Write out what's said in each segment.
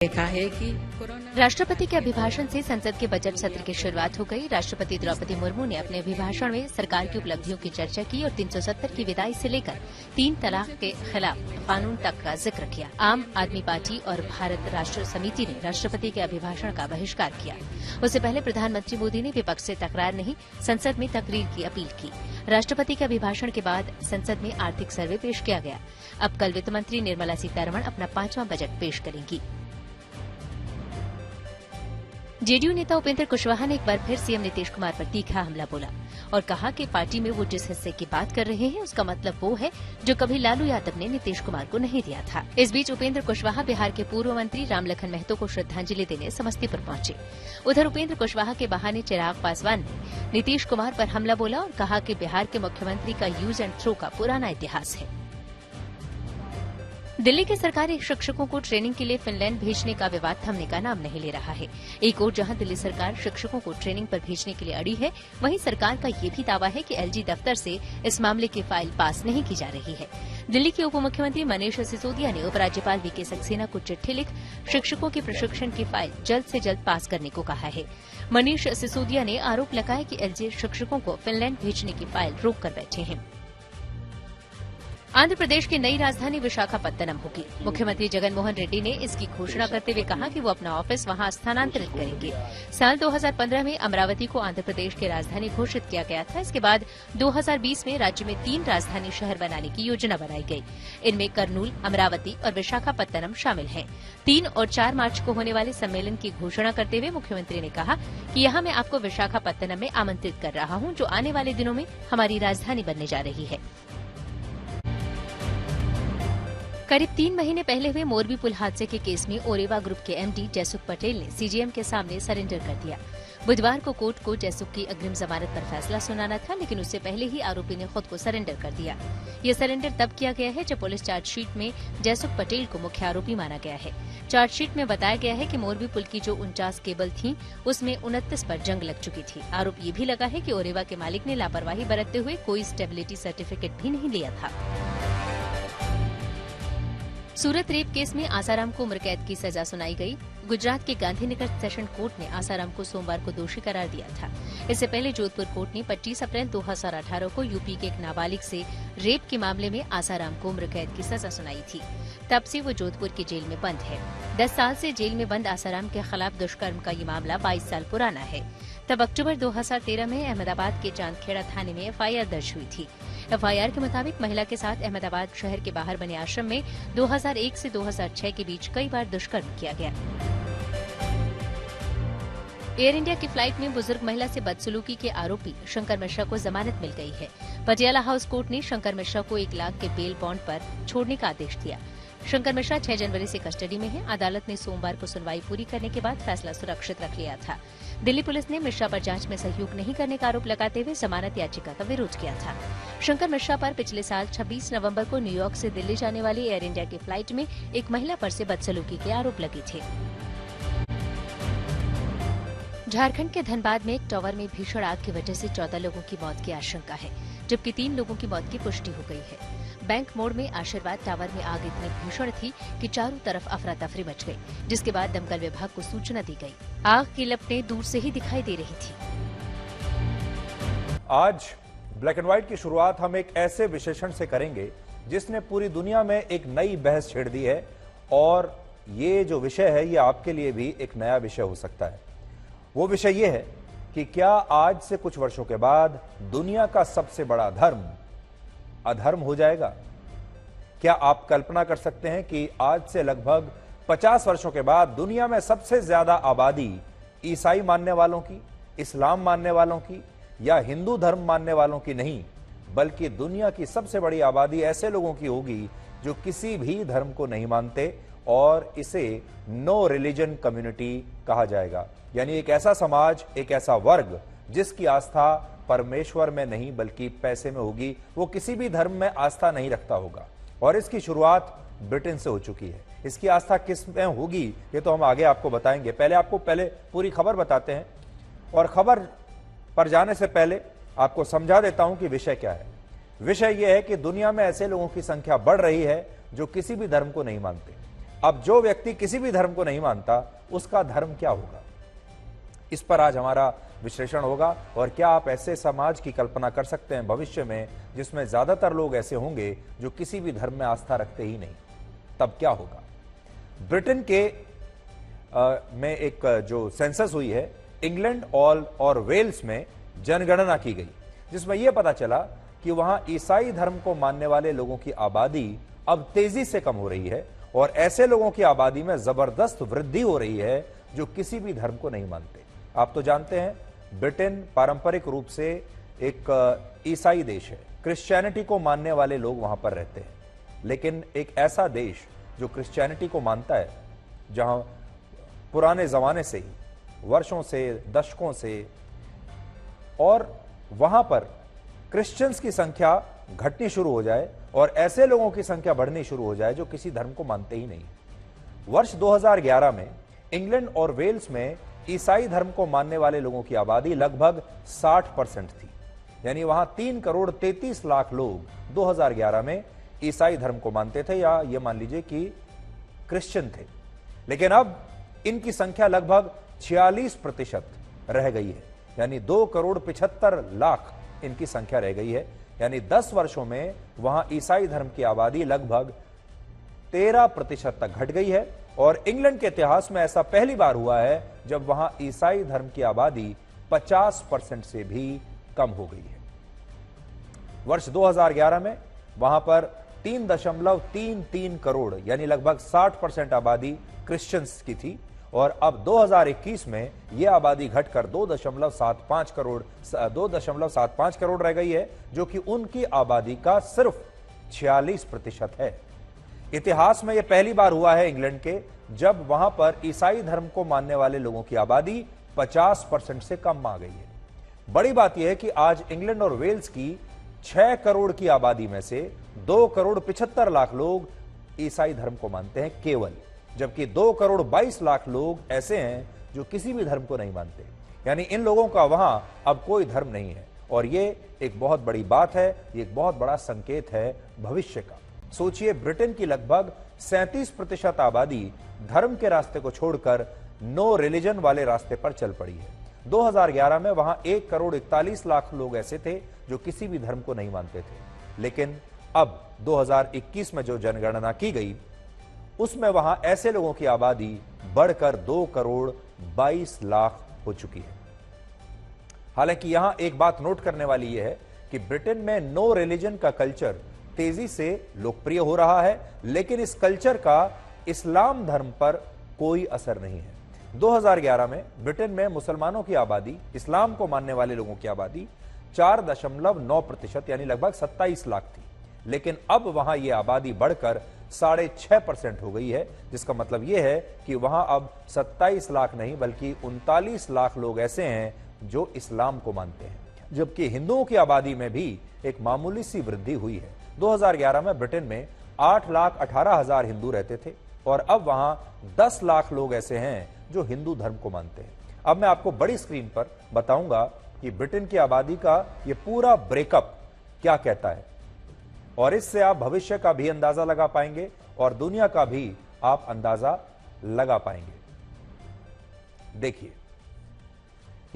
देखा है कि राष्ट्रपति के अभिभाषण से संसद के बजट सत्र की शुरुआत हो गई। राष्ट्रपति द्रौपदी मुर्मू ने अपने अभिभाषण में सरकार की उपलब्धियों की चर्चा की और 370 की विदाई से लेकर 3 तलाक के खिलाफ कानून तक का जिक्र किया। आम आदमी पार्टी और भारत राष्ट्र समिति ने राष्ट्रपति के अभिभाषण का बहिष्कार किया। उससे पहले प्रधानमंत्री मोदी ने विपक्ष से तकरार नहीं, संसद में तकरीर की अपील की। राष्ट्रपति के अभिभाषण के बाद संसद में आर्थिक सर्वे पेश किया गया। अब कल वित्त मंत्री निर्मला सीतारमण अपना 5वां बजट पेश करेंगी। जेडीयू नेता उपेंद्र कुशवाहा ने एक बार फिर सीएम नीतीश कुमार पर तीखा हमला बोला और कहा कि पार्टी में वो जिस हिस्से की बात कर रहे हैं उसका मतलब वो है जो कभी लालू यादव ने नीतीश कुमार को नहीं दिया था। इस बीच उपेंद्र कुशवाहा बिहार के पूर्व मंत्री रामलखन महतो को श्रद्धांजलि देने समस्तीपुर पहुंचे। उधर उपेंद्र कुशवाहा के बहाने चिराग पासवान ने नीतीश कुमार पर हमला बोला और कहा कि बिहार के मुख्यमंत्री का यूज एंड थ्रो का पुराना इतिहास है। दिल्ली के सरकारी शिक्षकों को ट्रेनिंग के लिए फिनलैंड भेजने का विवाद थमने का नाम नहीं ले रहा है। एक ओर जहां दिल्ली सरकार शिक्षकों को ट्रेनिंग पर भेजने के लिए अड़ी है, वहीं सरकार का ये भी दावा है कि एलजी दफ्तर से इस मामले की फाइल पास नहीं की जा रही है। दिल्ली के उप मुख्यमंत्री मनीष सिसोदिया ने उपराज्यपाल वीके सक्सेना को चिट्ठी लिख शिक्षकों के प्रशिक्षण की फाइल जल्द से जल्द पास करने को कहा है। मनीष सिसोदिया ने आरोप लगाया कि एलजी शिक्षकों को फिनलैंड भेजने की फाइल रोक कर बैठे हैं। आंध्र प्रदेश की नई राजधानी विशाखापत्तनम होगी। मुख्यमंत्री जगन मोहन रेड्डी ने इसकी घोषणा करते हुए कहा कि वो अपना ऑफिस वहां स्थानांतरित करेंगे। साल 2015 में अमरावती को आंध्र प्रदेश की राजधानी घोषित किया गया था। इसके बाद 2020 में राज्य में 3 राजधानी शहर बनाने की योजना बनाई गई। इनमें करनूल, अमरावती और विशाखापत्तनम शामिल हैं। 3 और 4 मार्च को होने वाले सम्मेलन की घोषणा करते हुए मुख्यमंत्री ने कहा कि यहां मैं आपको विशाखापत्तनम में आमंत्रित कर रहा हूं, जो आने वाले दिनों में हमारी राजधानी बनने जा रही है। करीब 3 महीने पहले हुए मोरबी पुल हादसे के केस में ओरेवा ग्रुप के एमडी जयसुख पटेल ने सीजेएम के सामने सरेंडर कर दिया। बुधवार को कोर्ट को जयसुख की अग्रिम जमानत पर फैसला सुनाना था, लेकिन उससे पहले ही आरोपी ने खुद को सरेंडर कर दिया। ये सरेंडर तब किया गया है जब पुलिस चार्जशीट में जयसुख पटेल को मुख्य आरोपी माना गया है। चार्जशीट में बताया गया है कि मोरबी पुल की जो 49 केबल थीं, उसमें 29 पर जंग लग चुकी थी। आरोप ये भी लगा है कि ओरेवा के मालिक ने लापरवाही बरतते हुए कोई स्टेबिलिटी सर्टिफिकेट भी नहीं लिया था। सूरत रेप केस में आसाराम को उम्र कैद की सजा सुनाई गई। गुजरात के गांधीनगर सेशन कोर्ट ने आसाराम को सोमवार को दोषी करार दिया था। इससे पहले जोधपुर कोर्ट ने 25 अप्रैल 2018 को यूपी के एक नाबालिग से रेप के मामले में आसाराम को उम्र कैद की सजा सुनाई थी। तब से वो जोधपुर की जेल में बंद है। 10 साल से जेल में बंद आसाराम के खिलाफ दुष्कर्म का ये मामला 22 साल पुराना है। तब अक्टूबर 2013 में अहमदाबाद के चांदखेड़ा थाने में एफआईआर दर्ज हुई थी। एफआईआर के मुताबिक महिला के साथ अहमदाबाद शहर के बाहर बने आश्रम में 2001 से 2006 के बीच कई बार दुष्कर्म किया गया। एयर इंडिया की फ्लाइट में बुजुर्ग महिला से बदसलूकी के आरोपी शंकर मिश्रा को जमानत मिल गई है। पटियाला हाउस कोर्ट ने शंकर मिश्रा को 1 लाख के बेल बॉन्ड पर छोड़ने का आदेश दिया। शंकर मिश्रा 6 जनवरी से कस्टडी में है। अदालत ने सोमवार को सुनवाई पूरी करने के बाद फैसला सुरक्षित रख लिया था। दिल्ली पुलिस ने मिश्रा पर जांच में सहयोग नहीं करने का आरोप लगाते हुए जमानत याचिका का विरोध किया था। शंकर मिश्रा पर पिछले साल 26 नवंबर को न्यूयॉर्क से दिल्ली जाने वाली एयर इंडिया की फ्लाइट में एक महिला पर से बदसलूकी के आरोप लगे थे। झारखंड के धनबाद में एक टावर में भीषण आग की वजह से 14 लोगों की मौत की आशंका है, जबकि 3 लोगों की मौत की पुष्टि हो गई है। बैंक मोड़ में आशीर्वाद टावर में आग इतनी भीषण थी कि चारों तरफ अफरा तफरी मच गई, जिसके बाद दमकल विभाग को सूचना दी गई। आग की लपटें दूर से ही दिखाई दे रही थी। आज ब्लैक एंड व्हाइट की शुरुआत हम एक ऐसे विशेषण से करेंगे जिसने पूरी दुनिया में एक नई बहस छेड़ दी है, और ये जो विषय है ये आपके लिए भी एक नया विषय हो सकता है। वो विषय ये है कि क्या आज से कुछ वर्षों के बाद दुनिया का सबसे बड़ा धर्म अधर्म हो जाएगा? क्या आप कल्पना कर सकते हैं कि आज से लगभग 50 वर्षों के बाद दुनिया में सबसे ज्यादा आबादी ईसाई मानने वालों की, इस्लाम मानने वालों की या हिंदू धर्म मानने वालों की नहीं, बल्कि दुनिया की सबसे बड़ी आबादी ऐसे लोगों की होगी जो किसी भी धर्म को नहीं मानते, और इसे नो रिलीजन कम्युनिटी कहा जाएगा। यानी एक ऐसा समाज, एक ऐसा वर्ग जिसकी आस्था परमेश्वर में नहीं बल्कि पैसे में होगी। वो किसी भी धर्म में आस्था नहीं रखता होगा, और इसकी शुरुआत ब्रिटेन से हो चुकी है। इसकी आस्था किस में होगी ये तो हम आगे आपको बताएंगे। पहले पूरी खबर बताते हैं, और खबर पर जाने से पहले आपको समझा देता हूं कि विषय क्या है। विषय यह है कि दुनिया में ऐसे लोगों की संख्या बढ़ रही है जो किसी भी धर्म को नहीं मानते। अब जो व्यक्ति किसी भी धर्म को नहीं मानता, उसका धर्म क्या होगा? इस पर आज हमारा विश्लेषण होगा। और क्या आप ऐसे समाज की कल्पना कर सकते हैं भविष्य में जिसमें ज्यादातर लोग ऐसे होंगे जो किसी भी धर्म में आस्था रखते ही नहीं? तब क्या होगा? ब्रिटेन के में एक जो सेंसस हुई है, इंग्लैंड और वेल्स में जनगणना की गई, जिसमें यह पता चला कि वहां ईसाई धर्म को मानने वाले लोगों की आबादी अब तेजी से कम हो रही है और ऐसे लोगों की आबादी में जबरदस्त वृद्धि हो रही है जो किसी भी धर्म को नहीं मानते। आप तो जानते हैं, ब्रिटेन पारंपरिक रूप से एक ईसाई देश है। क्रिश्चियनिटी को मानने वाले लोग वहां पर रहते हैं, लेकिन एक ऐसा देश जो क्रिश्चियनिटी को मानता है, जहां पुराने जमाने से ही, वर्षों से, दशकों से, और वहां पर क्रिश्चियंस की संख्या घटनी शुरू हो जाए और ऐसे लोगों की संख्या बढ़नी शुरू हो जाए जो किसी धर्म को मानते ही नहीं। वर्ष 2011 में इंग्लैंड और वेल्स में ईसाई धर्म को मानने वाले लोगों की आबादी लगभग 60% थी। यानी वहां 3 करोड़ 33 लाख लोग 2011 में ईसाई धर्म को मानते थे, या यह मान लीजिए कि क्रिश्चियन थे। लेकिन अब इनकी संख्या लगभग 46% रह गई है। यानी 2 करोड़ 75 लाख इनकी संख्या रह गई है। यानी 10 वर्षों में वहां ईसाई धर्म की आबादी लगभग 13% तक घट गई है। और इंग्लैंड के इतिहास में ऐसा पहली बार हुआ है जब वहां ईसाई धर्म की आबादी 50% से भी कम हो गई है। वर्ष 2011 में वहां पर 3.33 करोड़ यानी लगभग 60% आबादी क्रिश्चियंस की थी, और अब 2021 में यह आबादी घटकर 2.75 करोड़ रह गई है, जो कि उनकी आबादी का सिर्फ 46% है। इतिहास में यह पहली बार हुआ है इंग्लैंड के, जब वहां पर ईसाई धर्म को मानने वाले लोगों की आबादी 50% से कम आ गई है। बड़ी बात यह है कि आज इंग्लैंड और वेल्स की 6 करोड़ की आबादी में से 2 करोड़ 75 लाख लोग ईसाई धर्म को मानते हैं केवल, जबकि 2 करोड़ 22 लाख लोग ऐसे हैं जो किसी भी धर्म को नहीं मानते। यानी इन लोगों का वहां अब कोई धर्म नहीं है, और ये एक बहुत बड़ी बात है, ये एक बहुत बड़ा संकेत है भविष्य का। सोचिए, ब्रिटेन की लगभग 37% आबादी धर्म के रास्ते को छोड़कर नो रिलीजन वाले रास्ते पर चल पड़ी है। 2011 में वहां 1 करोड़ 41 लाख लोग ऐसे थे जो किसी भी धर्म को नहीं मानते थे, लेकिन अब 2021 में जो जनगणना की गई उसमें वहां ऐसे लोगों की आबादी बढ़कर 2 करोड़ 22 लाख हो चुकी है। हालांकि यहां एक बात नोट करने वाली यह है कि ब्रिटेन में नो रिलीजन का कल्चर तेजी से लोकप्रिय हो रहा है, लेकिन इस कल्चर का इस्लाम धर्म पर कोई असर नहीं है। 2011 में ब्रिटेन में मुसलमानों की आबादी, इस्लाम को मानने वाले लोगों की आबादी 4.9% यानी लगभग 27 लाख थी, लेकिन अब वहां यह आबादी बढ़कर 6.5% हो गई है, जिसका मतलब यह है कि वहां अब 27 लाख नहीं बल्कि 39 लाख लोग ऐसे हैं जो इस्लाम को मानते हैं, जबकि हिंदुओं की आबादी में भी एक मामूली सी वृद्धि हुई है। 2011 में ब्रिटेन में 8,18,000 हिंदू रहते थे, और अब वहां 10 लाख लोग ऐसे हैं जो हिंदू धर्म को मानते हैं। अब मैं आपको बड़ी स्क्रीन पर बताऊंगा कि ब्रिटेन की आबादी का यह पूरा ब्रेकअप क्या कहता है, और इससे आप भविष्य का भी अंदाजा लगा पाएंगे और दुनिया का भी आप अंदाजा लगा पाएंगे। देखिए,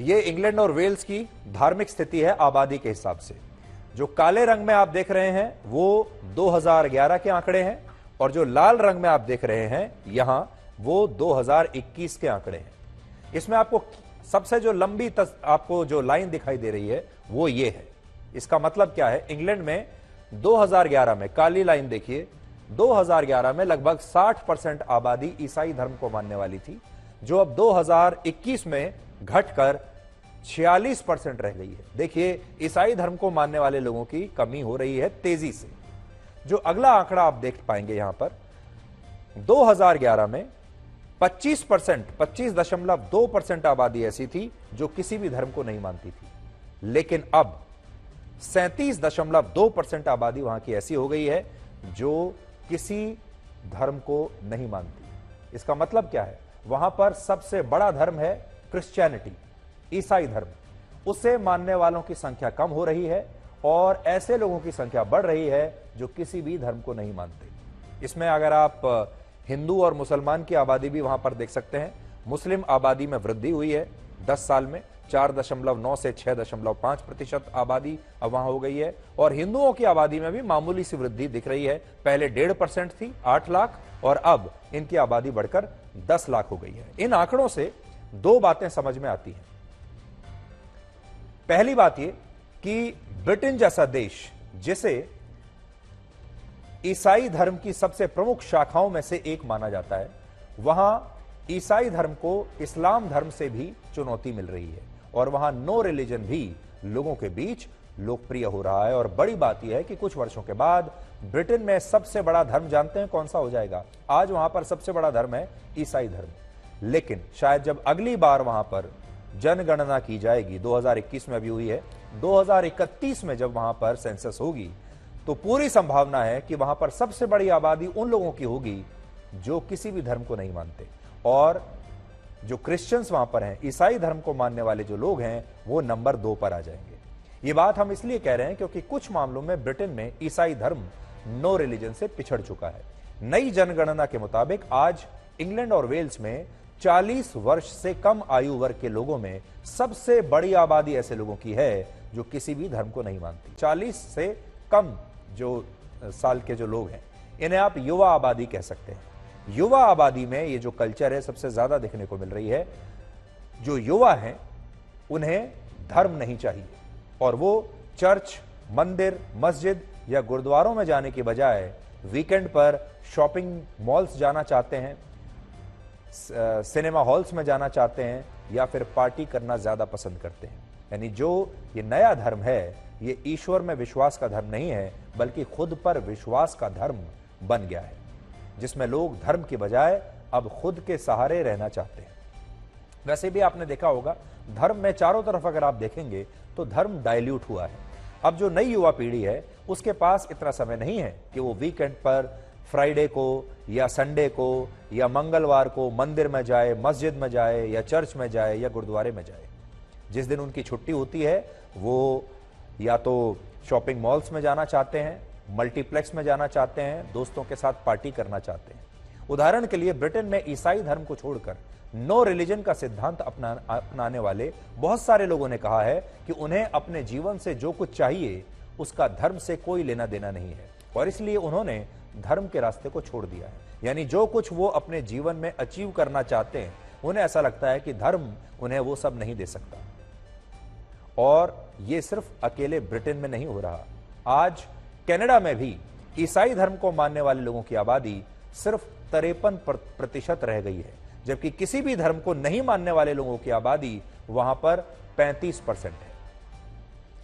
यह इंग्लैंड और वेल्स की धार्मिक स्थिति है आबादी के हिसाब से। जो काले रंग में आप देख रहे हैं वो 2011 के आंकड़े हैं, और जो लाल रंग में आप देख रहे हैं यहां वो 2021 के आंकड़े हैं। इसमें आपको सबसे जो लंबी आपको जो लाइन दिखाई दे रही है वो ये है। इसका मतलब क्या है? इंग्लैंड में 2011 में, काली लाइन देखिए, 2011 में लगभग 60% आबादी ईसाई धर्म को मानने वाली थी, जो अब 2021 में घटकर 46% रह गई है। देखिए, ईसाई धर्म को मानने वाले लोगों की कमी हो रही है तेजी से। जो अगला आंकड़ा आप देख पाएंगे यहां पर, 2011 में 25.2% आबादी ऐसी थी जो किसी भी धर्म को नहीं मानती थी, लेकिन अब 37.2% आबादी वहां की ऐसी हो गई है जो किसी धर्म को नहीं मानती। इसका मतलब क्या है? वहां पर सबसे बड़ा धर्म है क्रिश्चियनिटी, ईसाई धर्म। उसे मानने वालों की संख्या कम हो रही है और ऐसे लोगों की संख्या बढ़ रही है जो किसी भी धर्म को नहीं मानते। इसमें अगर आप हिंदू और मुसलमान की आबादी भी वहां पर देख सकते हैं। मुस्लिम आबादी में वृद्धि हुई है 10 साल में, 4.9 से 6.5% आबादी अब वहां हो गई है। और हिंदुओं की आबादी में भी मामूली सी वृद्धि दिख रही है। पहले 1.5% थी, 8 लाख, और अब इनकी आबादी बढ़कर 10 लाख हो गई है। इन आंकड़ों से दो बातें समझ में आती हैं। पहली बात यह कि ब्रिटेन जैसा देश, जिसे ईसाई धर्म की सबसे प्रमुख शाखाओं में से एक माना जाता है, वहां ईसाई धर्म को इस्लाम धर्म से भी चुनौती मिल रही है और वहां नो रिलीजन भी लोगों के बीच लोकप्रिय हो रहा है। और बड़ी बात यह है कि कुछ वर्षों के बाद ब्रिटेन में सबसे बड़ा धर्म जानते हैं कौन सा हो जाएगा? आज वहां पर सबसे बड़ा धर्म है ईसाई धर्म। लेकिन शायद जब अगली बार वहां पर जनगणना की जाएगी, 2021 में अभी हुई है, 2031 में जब वहां पर सेंसस होगी, तो पूरी संभावना है कि वहां पर सबसे बड़ी आबादी उन लोगों की होगी जो किसी भी धर्म को नहीं मानते। और जो क्रिश्चियंस वहां पर हैं, ईसाई धर्म को मानने वाले जो लोग हैं, वो नंबर 2 पर आ जाएंगे। ये बात हम इसलिए कह रहे हैं क्योंकि कुछ मामलों में ब्रिटेन में ईसाई धर्म नो रिलीजन से पिछड़ चुका है। नई जनगणना के मुताबिक आज इंग्लैंड और वेल्स में 40 वर्ष से कम आयु वर्ग के लोगों में सबसे बड़ी आबादी ऐसे लोगों की है जो किसी भी धर्म को नहीं मानती। 40 से कम जो साल के जो लोग हैं, इन्हें आप युवा आबादी कह सकते हैं। युवा आबादी में ये जो कल्चर है सबसे ज्यादा देखने को मिल रही है। जो युवा हैं उन्हें धर्म नहीं चाहिए और वो चर्च, मंदिर, मस्जिद या गुरुद्वारों में जाने के बजाय वीकेंड पर शॉपिंग मॉल्स जाना चाहते हैं, सिनेमा हॉल्स में जाना चाहते हैं या फिर पार्टी करना ज्यादा पसंद करते हैं। यानी जो ये नया धर्म है, ये ईश्वर में विश्वास का धर्म नहीं है, बल्कि खुद पर विश्वास का धर्म बन गया है, जिसमें लोग धर्म के बजाय अब खुद के सहारे रहना चाहते हैं। वैसे भी आपने देखा होगा, धर्म में चारों तरफ अगर आप देखेंगे तो धर्म डाइल्यूट हुआ है। अब जो नई युवा पीढ़ी है, उसके पास इतना समय नहीं है कि वो वीकेंड पर, फ्राइडे को या संडे को या मंगलवार को मंदिर में जाए, मस्जिद में जाए या चर्च में जाए या गुरुद्वारे में जाए। जिस दिन उनकी छुट्टी होती है, वो या तो शॉपिंग मॉल्स में जाना चाहते हैं, मल्टीप्लेक्स में जाना चाहते हैं, दोस्तों के साथ पार्टी करना चाहते हैं। उदाहरण के लिए ब्रिटेन में ईसाई धर्म को छोड़कर नो रिलीजन का सिद्धांत अपनाने वाले बहुत सारे लोगों ने कहा है कि उन्हें अपने जीवन से जो कुछ चाहिए उसका धर्म से कोई लेना देना नहीं है, और इसलिए उन्होंने धर्म के रास्ते को छोड़ दिया है। यानी जो कुछ वो अपने जीवन में अचीव करना चाहते हैं, उन्हें ऐसा लगता है कि धर्म उन्हें वो सब नहीं दे सकता। और ये सिर्फ अकेले ब्रिटेन में नहीं हो रहा, आज कनाडा में भी ईसाई धर्म को मानने वाले लोगों की आबादी सिर्फ 53% रह गई है, जबकि किसी भी धर्म को नहीं मानने वाले लोगों की आबादी वहां पर 35% है।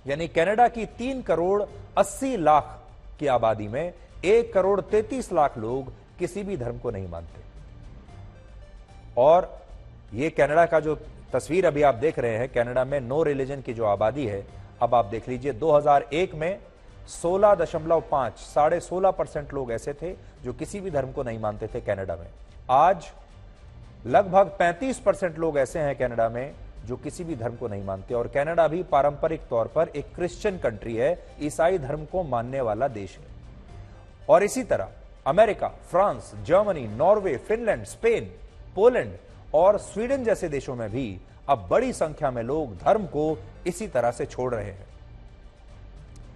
यानी कनाडा की 3 करोड़ 80 लाख की आबादी में 1 करोड़ 33 लाख लोग किसी भी धर्म को नहीं मानते। और ये कनाडा का जो तस्वीर अभी आप देख रहे हैं, कनाडा में नो रिलीजन की जो आबादी है, अब आप देख लीजिए 2001 में 16.5 16.5% लोग ऐसे थे जो किसी भी धर्म को नहीं मानते थे कनाडा में। आज लगभग 35% लोग ऐसे हैं कनाडा में जो किसी भी धर्म को नहीं मानते। और कनाडा भी पारंपरिक तौर पर एक क्रिश्चियन कंट्री है, ईसाई धर्म को मानने वाला देश है। और इसी तरह America, France, Germany, Norway, Finland, Spain, Poland और स्वीडन जैसे देशों में भी अब बड़ी संख्या में लोग धर्म को इसी तरह से छोड़ रहे हैं।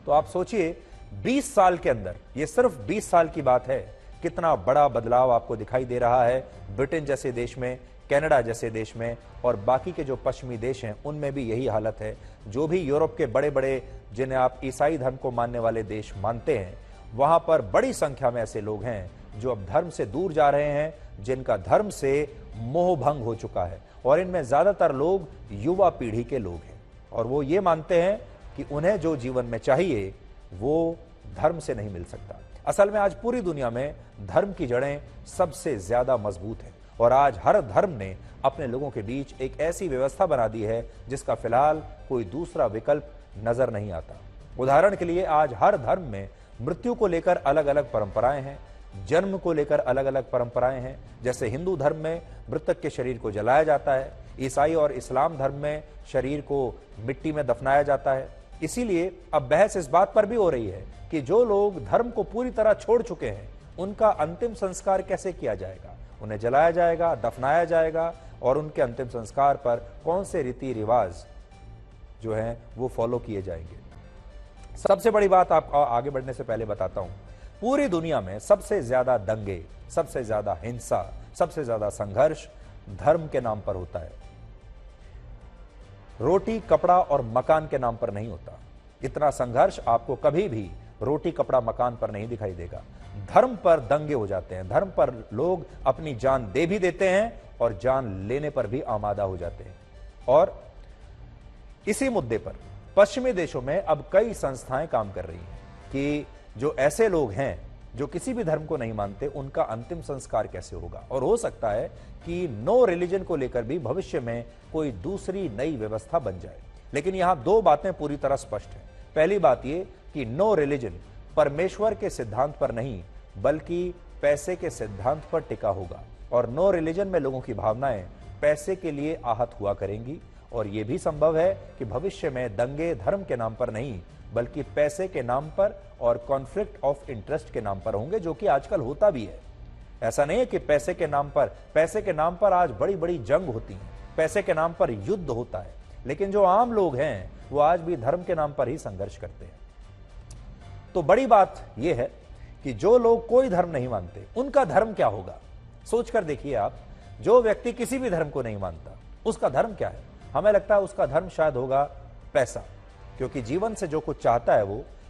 तो आप सोचिए 20 साल के अंदर, ये सिर्फ 20 साल की बात है, कितना बड़ा बदलाव आपको दिखाई दे रहा है ब्रिटेन जैसे देश में, कनाडा जैसे देश में, और बाकी के जो पश्चिमी देश हैं उनमें भी यही हालत है। जो भी यूरोप के बड़े बड़े, जिन्हें आप ईसाई धर्म को मानने वाले देश मानते हैं, वहां पर बड़ी संख्या में ऐसे लोग हैं जो अब धर्म से दूर जा रहे हैं, जिनका धर्म से मोह भंग हो चुका है। और इनमें ज्यादातर लोग युवा पीढ़ी के लोग हैं, और वो ये मानते हैं कि उन्हें जो जीवन में चाहिए वो धर्म से नहीं मिल सकता। असल में आज पूरी दुनिया में धर्म की जड़ें सबसे ज्यादा मजबूत हैं, और आज हर धर्म ने अपने लोगों के बीच एक ऐसी व्यवस्था बना दी है जिसका फिलहाल कोई दूसरा विकल्प नजर नहीं आता। उदाहरण के लिए आज हर धर्म में मृत्यु को लेकर अलग अलग परंपराएं हैं, जन्म को लेकर अलग अलग परंपराएं हैं। जैसे हिंदू धर्म में मृतक के शरीर को जलाया जाता है, ईसाई और इस्लाम धर्म में शरीर को मिट्टी में दफनाया जाता है। इसीलिए अब बहस इस बात पर भी हो रही है कि जो लोग धर्म को पूरी तरह छोड़ चुके हैं, उनका अंतिम संस्कार कैसे किया जाएगा, उन्हें जलाया जाएगा, दफनाया जाएगा और उनके अंतिम संस्कार पर कौन से रीति रिवाज जो हैं वो फॉलो किए जाएंगे। सबसे बड़ी बात आपको आगे बढ़ने से पहले बताता हूं, पूरी दुनिया में सबसे ज्यादा दंगे, सबसे ज्यादा हिंसा, सबसे ज्यादा संघर्ष धर्म के नाम पर होता है। रोटी, कपड़ा और मकान के नाम पर नहीं होता। इतना संघर्ष आपको कभी भी रोटी, कपड़ा, मकान पर नहीं दिखाई देगा। धर्म पर दंगे हो जाते हैं, धर्म पर लोग अपनी जान दे भी देते हैं और जान लेने पर भी आमादा हो जाते हैं। और इसी मुद्दे पर पश्चिमी देशों में अब कई संस्थाएं काम कर रही हैं कि जो ऐसे लोग हैं जो किसी भी धर्म को नहीं मानते, उनका अंतिम संस्कार कैसे होगा। और हो सकता है कि नो रिलीजन को लेकर भी भविष्य में कोई दूसरी नई व्यवस्था बन जाए। लेकिन यहां दो बातें पूरी तरह स्पष्ट हैं। पहली बात यह कि नो रिलीजन परमेश्वर के सिद्धांत पर नहीं बल्कि पैसे के सिद्धांत पर टिका होगा। और नो रिलीजन में लोगों की भावनाएं पैसे के लिए आहत हुआ करेंगी। और यह भी संभव है कि भविष्य में दंगे धर्म के नाम पर नहीं बल्कि पैसे के नाम पर और कॉन्फ्लिक्ट ऑफ इंटरेस्ट के नाम पर होंगे, जो कि आजकल होता भी है। ऐसा नहीं है कि पैसे के नाम पर आज बड़ी बड़ी जंग होती है, पैसे के नाम पर युद्ध होता है, लेकिन जो आम लोग हैं वो आज भी धर्म के नाम पर ही संघर्ष करते हैं। तो बड़ी बात यह है कि जो लोग कोई धर्म नहीं मानते, उनका धर्म क्या होगा। सोचकर देखिए आप, जो व्यक्ति किसी भी धर्म को नहीं मानता, उसका धर्म क्या है। हमें लगता है उसका धर्म शायद होगा पैसा, क्योंकि जीवन से जो कुछ चाहता है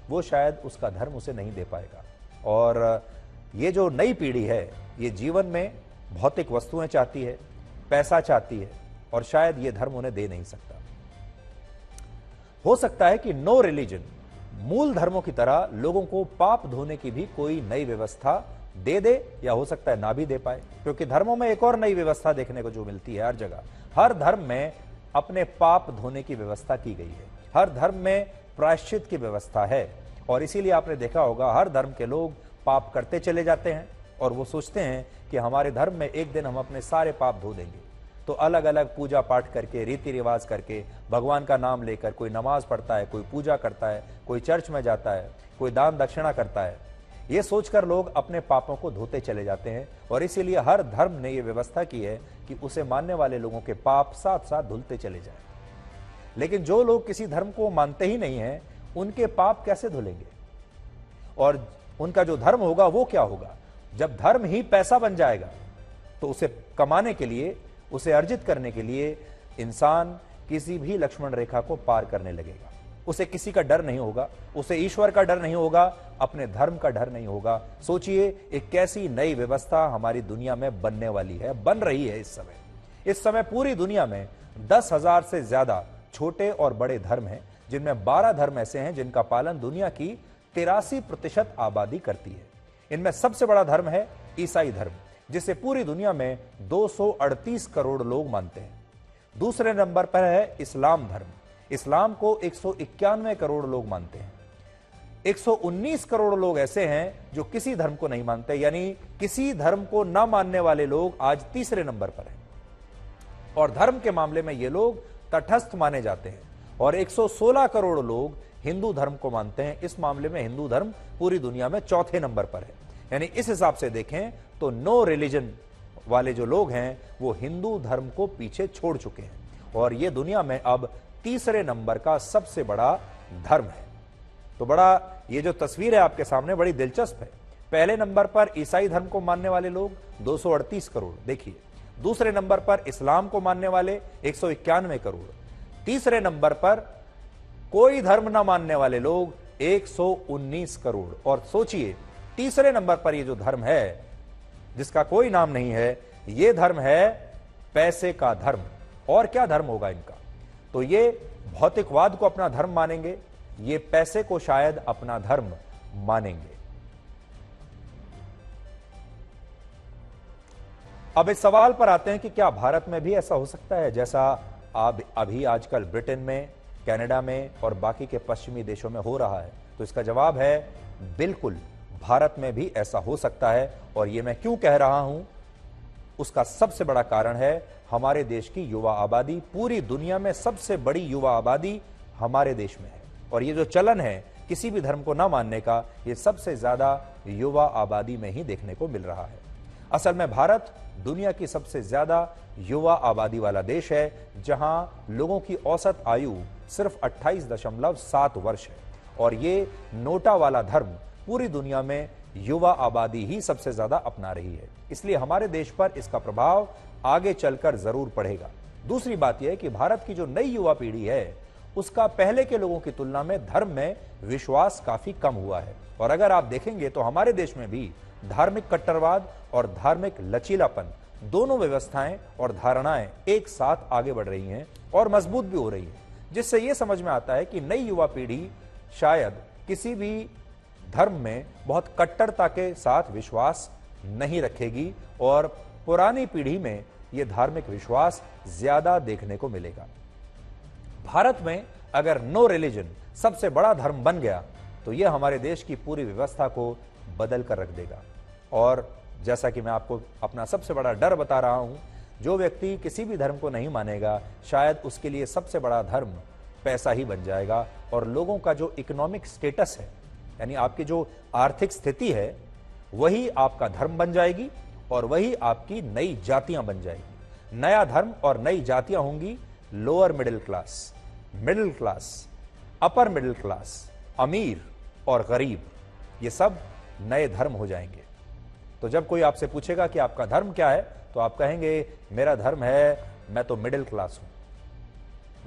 वो शायद उसका धर्म उसे नहीं दे पाएगा। और ये जो नई पीढ़ी है, ये जीवन में भौतिक वस्तुएं चाहती है, पैसा चाहती है, और शायद ये धर्म उन्हें दे नहीं सकता। हो सकता है कि नो रिलीजन मूल धर्मों की तरह लोगों को पाप धोने की भी कोई नई व्यवस्था दे दे, या हो सकता है ना भी दे पाए, क्योंकि धर्मों में एक और नई व्यवस्था देखने को जो मिलती है हर जगह। हर धर्म में अपने पाप धोने की व्यवस्था की गई है, हर धर्म में प्रायश्चित की व्यवस्था है। और इसीलिए आपने देखा होगा हर धर्म के लोग पाप करते चले जाते हैं और वो सोचते हैं कि हमारे धर्म में एक दिन हम अपने सारे पाप धो देंगे। तो अलग अलग पूजा पाठ करके, रीति रिवाज करके, भगवान का नाम लेकर कोई नमाज पढ़ता है, कोई पूजा करता है, कोई चर्च में जाता है, कोई दान दक्षिणा करता है। ये सोचकर लोग अपने पापों को धोते चले जाते हैं। और इसीलिए हर धर्म ने यह व्यवस्था की है कि उसे मानने वाले लोगों के पाप साथ साथ धुलते चले जाएं। लेकिन जो लोग किसी धर्म को मानते ही नहीं हैं, उनके पाप कैसे धुलेंगे। और उनका जो धर्म होगा वो क्या होगा। जब धर्म ही पैसा बन जाएगा तो उसे कमाने के लिए, उसे अर्जित करने के लिए इंसान किसी भी लक्ष्मण रेखा को पार करने लगेगा। उसे किसी का डर नहीं होगा, उसे ईश्वर का डर नहीं होगा, अपने धर्म का डर नहीं होगा। सोचिए एक कैसी नई व्यवस्था हमारी दुनिया में बनने वाली है, बन रही है इस समय पूरी दुनिया में 10,000 से ज्यादा छोटे और बड़े धर्म हैं, जिनमें 12 धर्म ऐसे हैं जिनका पालन दुनिया की 83% आबादी करती है। इनमें सबसे बड़ा धर्म है ईसाई धर्म, जिसे पूरी दुनिया में 238 करोड़ लोग मानते हैं। दूसरे नंबर पर है इस्लाम धर्म। इस्लाम को 191 करोड़ लोग मानते हैं। 119 करोड़ लोग ऐसे हैं जो किसी धर्म को नहीं मानते, यानी किसी धर्म को न मानने वाले लोग आज तीसरे नंबर पर हैं। और धर्म के मामले में ये लोग तटस्थ माने जाते हैं। और 116 करोड़ लोग हिंदू धर्म को मानते हैं। इस मामले में हिंदू धर्म पूरी दुनिया में चौथे नंबर पर है। यानी इस हिसाब से देखें तो नो रिलीजन वाले जो लोग हैं वो हिंदू धर्म को पीछे छोड़ चुके हैं और ये दुनिया में अब तीसरे नंबर का सबसे बड़ा धर्म है। तो बड़ा ये जो तस्वीर है आपके सामने बड़ी दिलचस्प है। पहले नंबर पर ईसाई धर्म को मानने वाले लोग 238 करोड़, देखिए। दूसरे नंबर पर इस्लाम को मानने वाले 191 करोड़। तीसरे नंबर पर कोई धर्म ना मानने वाले लोग 119 करोड़। और सोचिए तीसरे नंबर पर ये जो धर्म है जिसका कोई नाम नहीं है, ये धर्म है पैसे का धर्म। और क्या धर्म होगा इनका? तो ये भौतिकवाद को अपना धर्म मानेंगे, ये पैसे को शायद अपना धर्म मानेंगे। अब इस सवाल पर आते हैं कि क्या भारत में भी ऐसा हो सकता है जैसा अभी आजकल ब्रिटेन में, कनाडा में और बाकी के पश्चिमी देशों में हो रहा है? तो इसका जवाब है बिल्कुल, भारत में भी ऐसा हो सकता है। और यह मैं क्यों कह रहा हूं, उसका सबसे बड़ा कारण है हमारे देश की युवा आबादी। पूरी दुनिया में सबसे बड़ी युवा आबादी हमारे देश में है। और ये जो चलन है किसी भी धर्म को न मानने का ये सबसे ज्यादा युवा आबादी में ही देखने को मिल रहा है। असल में भारत दुनिया की सबसे ज्यादा युवा आबादी वाला देश है, जहां लोगों की औसत आयु सिर्फ 28.7 वर्ष है और ये नोटा वाला धर्म पूरी दुनिया में युवा आबादी ही सबसे ज्यादा अपना रही है। इसलिए हमारे देश पर इसका प्रभाव आगे चलकर जरूर पड़ेगा। दूसरी बात यह है कि भारत की जो नई युवा पीढ़ी है उसका पहले के लोगों की तुलना में धर्म में विश्वास काफी कम हुआ है। और अगर आप देखेंगे तो हमारे देश में भी धार्मिक कट्टरवाद और धार्मिक लचीलापन दोनों व्यवस्थाएं और धारणाएं एक साथ आगे बढ़ रही हैं और मजबूत भी हो रही हैं, जिससे यह समझ में आता है कि नई युवा पीढ़ी शायद किसी भी धर्म में बहुत कट्टरता के साथ विश्वास नहीं रखेगी और पुरानी पीढ़ी में यह धार्मिक विश्वास ज्यादा देखने को मिलेगा। भारत में अगर नो रिलीजन सबसे बड़ा धर्म बन गया तो यह हमारे देश की पूरी व्यवस्था को बदल कर रख देगा। और जैसा कि मैं आपको अपना सबसे बड़ा डर बता रहा हूं, जो व्यक्ति किसी भी धर्म को नहीं मानेगा शायद उसके लिए सबसे बड़ा धर्म पैसा ही बन जाएगा और लोगों का जो इकोनॉमिक स्टेटस है, यानी आपकी जो आर्थिक स्थिति है, वही आपका धर्म बन जाएगी और वही आपकी नई जातियां बन जाएगी। नया धर्म और नई जातियां होंगी lower middle class, upper middle class, अमीर और गरीब, ये सब नए धर्म हो जाएंगे। तो जब कोई आपसे पूछेगा कि आपका धर्म क्या है तो आप कहेंगे मेरा धर्म है मैं तो मिडिल क्लास हूं,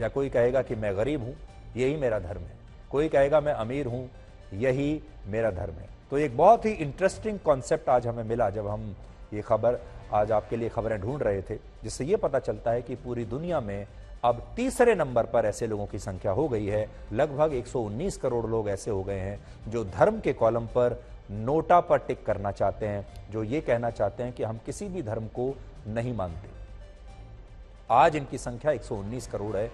या कोई कहेगा कि मैं गरीब हूं, यही मेरा धर्म है, कोई कहेगा मैं अमीर हूं, यही मेरा धर्म है। तो एक बहुत ही इंटरेस्टिंग कॉन्सेप्ट आज हमें मिला जब हम ये खबर आज आपके लिए खबरें ढूंढ रहे थे, जिससे ये पता चलता है कि पूरी दुनिया में अब तीसरे नंबर पर ऐसे लोगों की संख्या हो गई है। लगभग 119 करोड़ लोग ऐसे हो गए हैं जो धर्म के कॉलम पर नोटा पर टिक करना चाहते हैं, जो ये कहना चाहते हैं कि हम किसी भी धर्म को नहीं मानते। आज इनकी संख्या 119 करोड़ है।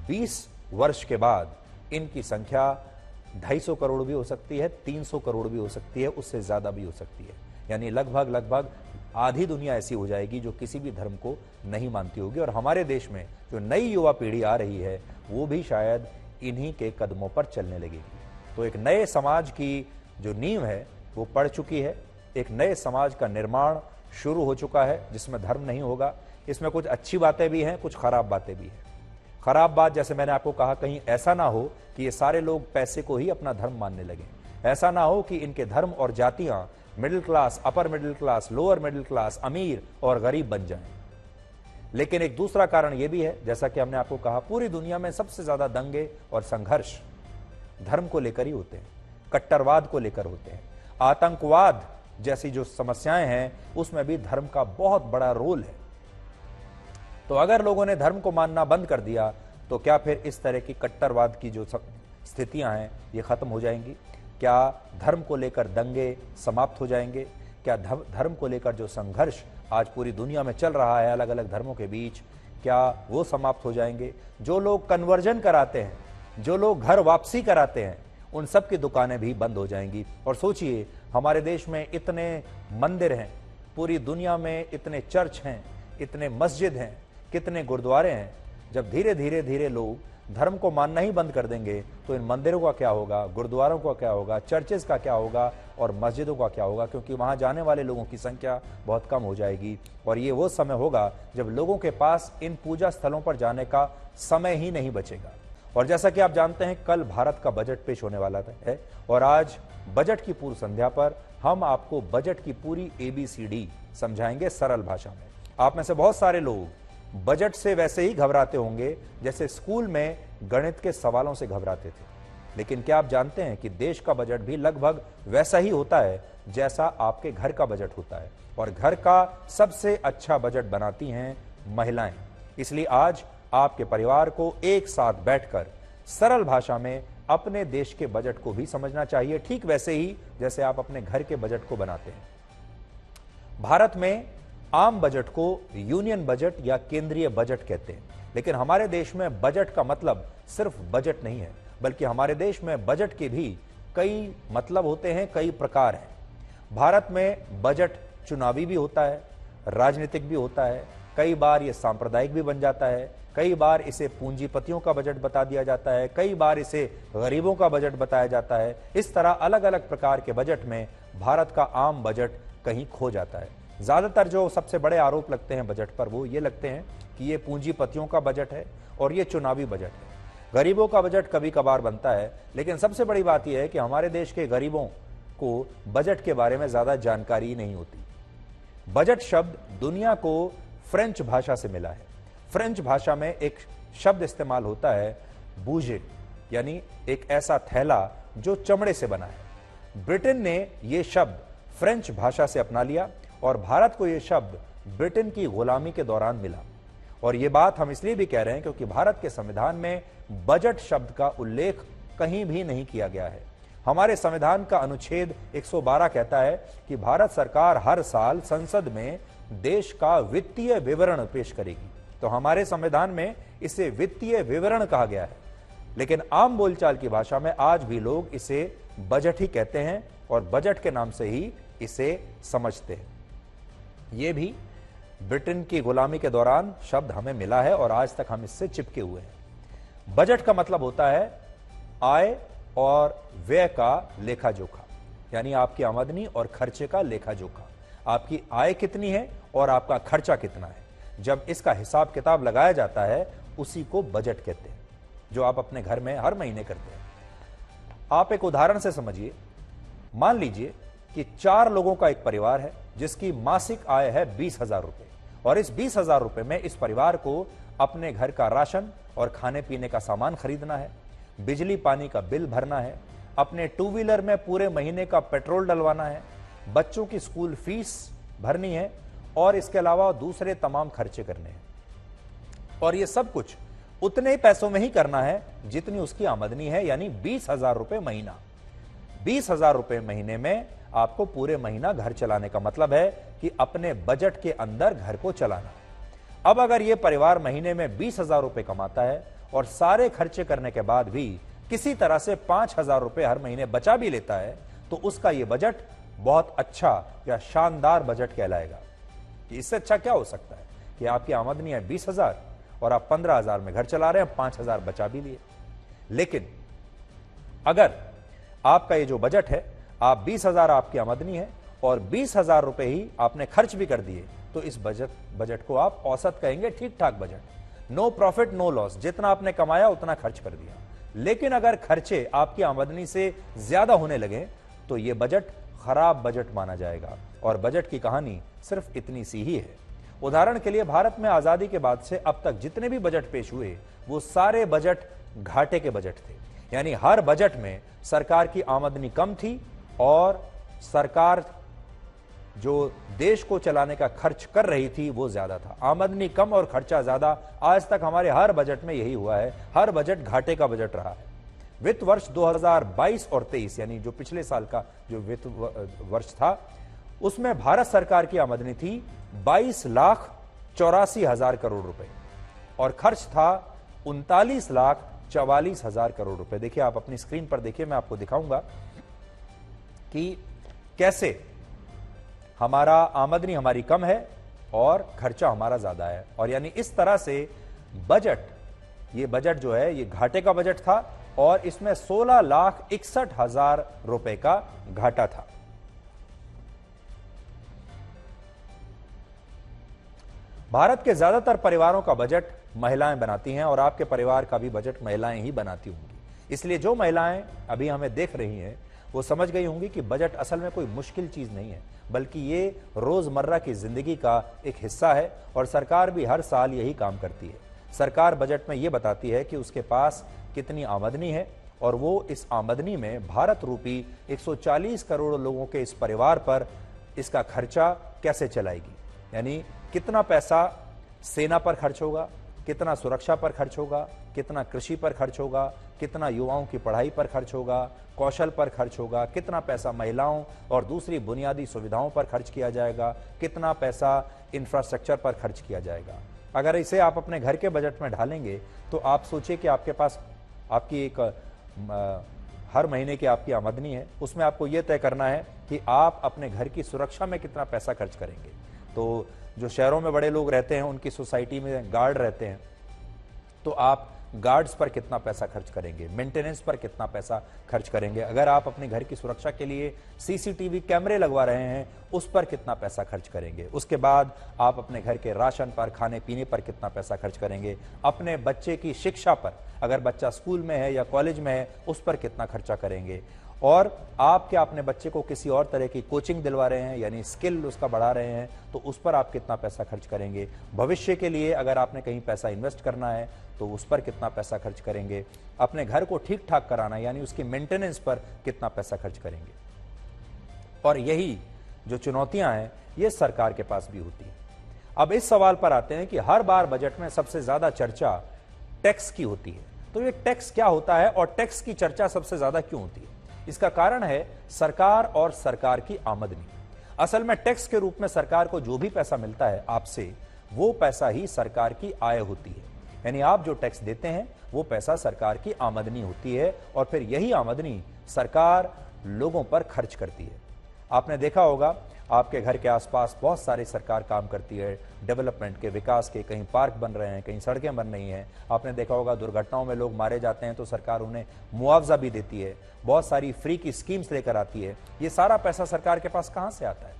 20 वर्ष के बाद इनकी संख्या 250 करोड़ भी हो सकती है, 300 करोड़ भी हो सकती है, उससे ज्यादा भी हो सकती है। यानी लगभग आधी दुनिया ऐसी हो जाएगी जो किसी भी धर्म को नहीं मानती होगी। और हमारे देश में जो नई युवा पीढ़ी आ रही है वो भी शायद इन्हीं के कदमों पर चलने लगेगी। तो एक नए समाज की जो नींव है वो पड़ चुकी है। एक नए समाज का निर्माण शुरू हो चुका है जिसमें धर्म नहीं होगा। इसमें कुछ अच्छी बातें भी हैं, कुछ खराब बातें भी हैं। खराब बात, जैसे मैंने आपको कहा, कहीं ऐसा ना हो कि ये सारे लोग पैसे को ही अपना धर्म मानने लगे। ऐसा ना हो कि इनके धर्म और जातियां middle class, upper middle class, lower middle class, अमीर और गरीब बन जाएं। लेकिन एक दूसरा कारण यह भी है, जैसा कि हमने आपको कहा, पूरी दुनिया में सबसे ज्यादा दंगे और संघर्ष धर्म को लेकर ही होते हैं, कट्टरवाद को लेकर होते हैं। आतंकवाद जैसी जो समस्याएं हैं उसमें भी धर्म का बहुत बड़ा रोल है। तो अगर लोगों ने धर्म को मानना बंद कर दिया तो क्या फिर इस तरह की कट्टरवाद की जो स्थितियां हैं ये खत्म हो जाएंगी? क्या धर्म को लेकर दंगे समाप्त हो जाएंगे? क्या धर्म को लेकर जो संघर्ष आज पूरी दुनिया में चल रहा है अलग अलग धर्मों के बीच, क्या वो समाप्त हो जाएंगे? जो लोग कन्वर्जन कराते हैं, जो लोग घर वापसी कराते हैं, उन सब की दुकानें भी बंद हो जाएंगी। और सोचिए, हमारे देश में इतने मंदिर हैं, पूरी दुनिया में इतने चर्च हैं, इतने मस्जिद हैं, कितने गुरुद्वारे हैं। जब धीरे धीरे लोग धर्म को मानना ही बंद कर देंगे तो इन मंदिरों का क्या होगा, गुरुद्वारों का क्या होगा, चर्चेस का क्या होगा और मस्जिदों का क्या होगा? क्योंकि वहां जाने वाले लोगों की संख्या बहुत कम हो जाएगी। और ये वो समय होगा जब लोगों के पास इन पूजा स्थलों पर जाने का समय ही नहीं बचेगा। और जैसा कि आप जानते हैं, कल भारत का बजट पेश होने वाला है और आज बजट की पूर्व संध्या पर हम आपको बजट की पूरी ABCD समझाएंगे सरल भाषा में। आप में से बहुत सारे लोग बजट से वैसे ही घबराते होंगे जैसे स्कूल में गणित के सवालों से घबराते थे। लेकिन क्या आप जानते हैं कि देश का बजट भी लगभग वैसा ही होता है जैसा आपके घर का बजट होता है, और घर का सबसे अच्छा बजट बनाती हैं महिलाएं। इसलिए आज आपके परिवार को एक साथ बैठकर सरल भाषा में अपने देश के बजट को भी समझना चाहिए, ठीक वैसे ही जैसे आप अपने घर के बजट को बनाते हैं। भारत में आम बजट को यूनियन बजट या केंद्रीय बजट कहते हैं, लेकिन हमारे देश में बजट का मतलब सिर्फ बजट नहीं है, बल्कि हमारे देश में बजट के भी कई मतलब होते हैं, कई प्रकार हैं। भारत में बजट चुनावी भी होता है, राजनीतिक भी होता है, कई बार ये सांप्रदायिक भी बन जाता है, कई बार इसे पूंजीपतियों का बजट बता दिया जाता है, कई बार इसे गरीबों का बजट बताया जाता है। इस तरह अलग अलग प्रकार के बजट में भारत का आम बजट कहीं खो जाता है। ज्यादातर जो सबसे बड़े आरोप लगते हैं बजट पर वो ये लगते हैं कि ये पूंजीपतियों का बजट है और ये चुनावी बजट है। गरीबों का बजट कभी कभार बनता है, लेकिन सबसे बड़ी बात यह है कि हमारे देश के गरीबों को बजट के बारे में ज्यादा जानकारी नहीं होती। बजट शब्द दुनिया को फ्रेंच भाषा से मिला है। फ्रेंच भाषा में एक शब्द इस्तेमाल होता है बूजे, यानी एक ऐसा थैला जो चमड़े से बना है। ब्रिटेन ने यह शब्द फ्रेंच भाषा से अपना लिया और भारत को यह शब्द ब्रिटेन की गुलामी के दौरान मिला। और यह बात हम इसलिए भी कह रहे हैं क्योंकि भारत के संविधान में बजट शब्द का उल्लेख कहीं भी नहीं किया गया है। हमारे संविधान का अनुच्छेद 112 कहता है कि भारत सरकार हर साल संसद में देश का वित्तीय विवरण पेश करेगी। तो हमारे संविधान में इसे वित्तीय विवरण कहा गया है, लेकिन आम बोलचाल की भाषा में आज भी लोग इसे बजट ही कहते हैं और बजट के नाम से ही इसे समझते हैं। यह भी ब्रिटेन की गुलामी के दौरान शब्द हमें मिला है और आज तक हम इससे चिपके हुए हैं। बजट का मतलब होता है आय और व्यय का लेखा जोखा, यानी आपकी आमदनी और खर्चे का लेखा जोखा। आपकी आय कितनी है और आपका खर्चा कितना है, जब इसका हिसाब किताब लगाया जाता है उसी को बजट कहते हैं, जो आप अपने घर में हर महीने करते हैं। आप एक उदाहरण से समझिए। मान लीजिए कि 4 लोगों का एक परिवार है जिसकी मासिक आय है 20,000 रुपए, और इस 20,000 रुपए में इस परिवार को अपने घर का राशन और खाने पीने का सामान खरीदना है, बिजली पानी का बिल भरना है, अपने 2 व्हीलर में पूरे महीने का पेट्रोल डलवाना है, बच्चों की स्कूल फीस भरनी है और इसके अलावा दूसरे तमाम खर्चे करने हैं। और ये सब कुछ उतने ही पैसों में ही करना है जितनी उसकी आमदनी है, यानी 20,000 रुपए महीना। 20,000 रुपए महीने में आपको पूरे महीना घर चलाने का मतलब है कि अपने बजट के अंदर घर को चलाना। अब अगर यह परिवार महीने में 20,000 रुपए कमाता है और सारे खर्चे करने के बाद भी किसी तरह से 5,000 रुपए हर महीने बचा भी लेता है, तो उसका यह बजट बहुत अच्छा या शानदार बजट कहलाएगा। कि इससे अच्छा क्या हो सकता है कि आपकी आमदनी है 20,000 और आप 15,000 में घर चला रहे हैं, 5,000 बचा भी लिए। लेकिन अगर आपका ये जो बजट है, आप 20,000 आपकी आमदनी है और 20,000 रुपए ही आपने खर्च भी कर दिए, तो इस बजट को आप औसत कहेंगे, ठीक ठाक budget. No profit no loss, जितना आपने कमाया उतना खर्च कर दिया। लेकिन अगर खर्चे आपकी आमदनी से ज्यादा होने लगे तो यह बजट खराब बजट माना जाएगा। और बजट की कहानी सिर्फ इतनी सी ही है। उदाहरण के लिए भारत में आजादी के बाद से अब तक जितने भी बजट पेश हुए वो सारे बजट घाटे के बजट थे, यानी हर बजट में सरकार की आमदनी कम थी और सरकार जो देश को चलाने का खर्च कर रही थी वो ज्यादा था। आमदनी कम और खर्चा ज्यादा, आज तक हमारे हर बजट में यही हुआ है। हर बजट घाटे का बजट रहा है। वित्त वर्ष 2022 और 23, यानी जो पिछले साल का जो वित्त वर्ष था, उसमें भारत सरकार की आमदनी थी 22,84,000 करोड़ रुपए और खर्च था 39,44,000 करोड़ रुपए। देखिए, आप अपनी स्क्रीन पर देखिए, मैं आपको दिखाऊंगा कि कैसे हमारा आमदनी हमारी कम है और खर्चा हमारा ज्यादा है। और यानी इस तरह से ये बजट जो है ये घाटे का बजट था और इसमें 16,61,000 रुपए का घाटा था। भारत के ज्यादातर परिवारों का बजट महिलाएं बनाती हैं और आपके परिवार का भी बजट महिलाएं ही बनाती होंगी। इसलिए जो महिलाएं अभी हमें देख रही हैं वो समझ गई होंगी कि बजट असल में कोई मुश्किल चीज नहीं है, बल्कि ये रोजमर्रा की जिंदगी का एक हिस्सा है और सरकार भी हर साल यही काम करती है। सरकार बजट में ये बताती है कि उसके पास कितनी आमदनी है और वो इस आमदनी में भारत रूपी 140 करोड़ लोगों के इस परिवार पर इसका खर्चा कैसे चलाएगी। यानी कितना पैसा सेना पर खर्च होगा, कितना सुरक्षा पर खर्च होगा, कितना कृषि पर खर्च होगा, कितना युवाओं की पढ़ाई पर खर्च होगा, कौशल पर खर्च होगा, कितना पैसा महिलाओं और दूसरी बुनियादी सुविधाओं पर खर्च किया जाएगा, कितना पैसा इंफ्रास्ट्रक्चर पर खर्च किया जाएगा। अगर इसे आप अपने घर के बजट में ढालेंगे तो आप सोचिए कि आपके पास आपकी एक हर महीने की आपकी आमदनी है, उसमें आपको यह तय करना है कि आप अपने घर की सुरक्षा में कितना पैसा खर्च करेंगे। तो जो शहरों में बड़े लोग रहते हैं उनकी सोसाइटी में गार्ड रहते हैं, तो आप गार्ड्स पर कितना पैसा खर्च करेंगे, मेंटेनेंस पर कितना पैसा खर्च करेंगे, अगर आप अपने घर की सुरक्षा के लिए सीसीटीवी कैमरे लगवा रहे हैं उस पर कितना पैसा खर्च करेंगे, उसके बाद आप अपने घर के राशन पर, खाने पीने पर कितना पैसा खर्च करेंगे, अपने बच्चे की शिक्षा पर, अगर बच्चा स्कूल में है या कॉलेज में है उस पर कितना खर्चा करेंगे, और आप क्या अपने बच्चे को किसी और तरह की कोचिंग दिलवा रहे हैं यानी स्किल उसका बढ़ा रहे हैं तो उस पर आप कितना पैसा खर्च करेंगे, भविष्य के लिए अगर आपने कहीं पैसा इन्वेस्ट करना है तो उस पर कितना पैसा खर्च करेंगे, अपने घर को ठीक ठाक कराना यानी उसकी मेंटेनेंस पर कितना पैसा खर्च करेंगे। और यही जो चुनौतियां हैं ये सरकार के पास भी होती है। अब इस सवाल पर आते हैं कि हर बार बजट में सबसे ज्यादा चर्चा टैक्स की होती है, तो ये टैक्स क्या होता है और टैक्स की चर्चा सबसे ज्यादा क्यों होती है? इसका कारण है सरकार और सरकार की आमदनी। असल में टैक्स के रूप में सरकार को जो भी पैसा मिलता है आपसे, वो पैसा ही सरकार की आय होती है, यानी आप जो टैक्स देते हैं वो पैसा सरकार की आमदनी होती है और फिर यही आमदनी सरकार लोगों पर खर्च करती है। आपने देखा होगा आपके घर के आसपास बहुत सारी सरकार काम करती है, डेवलपमेंट के, विकास के, कहीं पार्क बन रहे हैं, कहीं सड़कें बन रही हैं। आपने देखा होगा दुर्घटनाओं में लोग मारे जाते हैं तो सरकार उन्हें मुआवजा भी देती है, बहुत सारी फ्री की स्कीम्स लेकर आती है। ये सारा पैसा सरकार के पास कहां से आता है?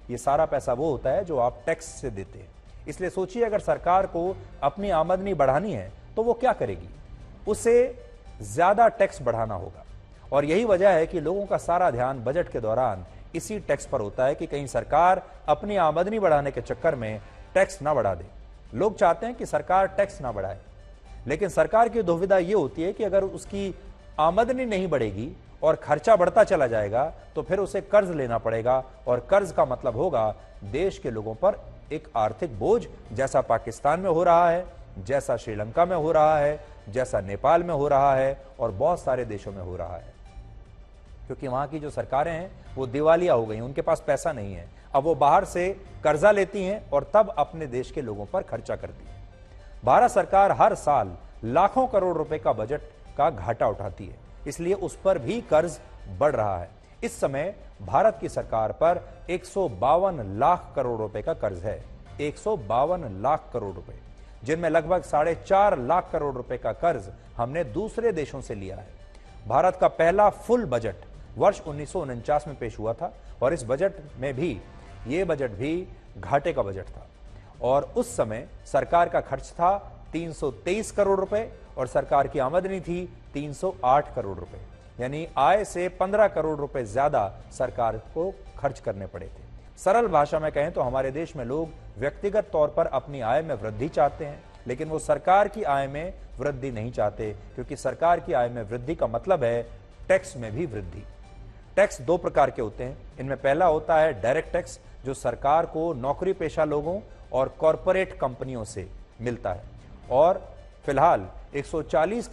ये सारा पैसा वो होता है जो आप टैक्स से देते हैं। इसलिए सोचिए अगर सरकार को अपनी आमदनी बढ़ानी है तो वो क्या करेगी? उसे ज्यादा टैक्स बढ़ाना होगा। और यही वजह है कि लोगों का सारा ध्यान बजट के दौरान इसी टैक्स पर होता है कि कहीं सरकार अपनी आमदनी बढ़ाने के चक्कर में टैक्स ना बढ़ा दे। लोग चाहते हैं कि सरकार टैक्स ना बढ़ाए, लेकिन सरकार की दुविधा यह होती है कि अगर उसकी आमदनी नहीं बढ़ेगी और खर्चा बढ़ता चला जाएगा तो फिर उसे कर्ज लेना पड़ेगा, और कर्ज का मतलब होगा देश के लोगों पर एक आर्थिक बोझ, जैसा पाकिस्तान में हो रहा है, जैसा श्रीलंका में हो रहा है, जैसा नेपाल में हो रहा है और बहुत सारे देशों में हो रहा है। क्योंकि वहां की जो सरकारें हैं वो दिवालिया हो गई, उनके पास पैसा नहीं है, अब वो बाहर से कर्जा लेती हैं और तब अपने देश के लोगों पर खर्चा करती है। भारत सरकार हर साल लाखों करोड़ रुपए का बजट का घाटा उठाती है, इसलिए उस पर भी कर्ज बढ़ रहा है। इस समय भारत की सरकार पर 152 लाख करोड़ रुपए का कर्ज है, 152 लाख करोड़ रुपए, जिनमें लगभग 4.5 लाख करोड़ रुपए का कर्ज हमने दूसरे देशों से लिया है। भारत का पहला फुल बजट वर्ष 1949 में पेश हुआ था और इस बजट में भी, ये बजट भी घाटे का बजट था, और उस समय सरकार का खर्च था 323 करोड़ रुपए और सरकार की आमदनी थी 308 करोड़ रुपए, यानी आय से 15 करोड़ रुपए ज्यादा सरकार को खर्च करने पड़े थे। सरल भाषा में कहें तो हमारे देश में लोग व्यक्तिगत तौर पर अपनी आय में वृद्धि चाहते हैं, लेकिन वो सरकार की आय में वृद्धि नहीं चाहते, क्योंकि सरकार की आय में वृद्धि का मतलब है टैक्स में भी वृद्धि। टैक्स दो प्रकार के होते हैं, इनमें पहला होता है डायरेक्ट टैक्स, जो सरकार को नौकरी पेशा लोगों और कॉरपोरेट कंपनियों से मिलता है, और फिलहाल 140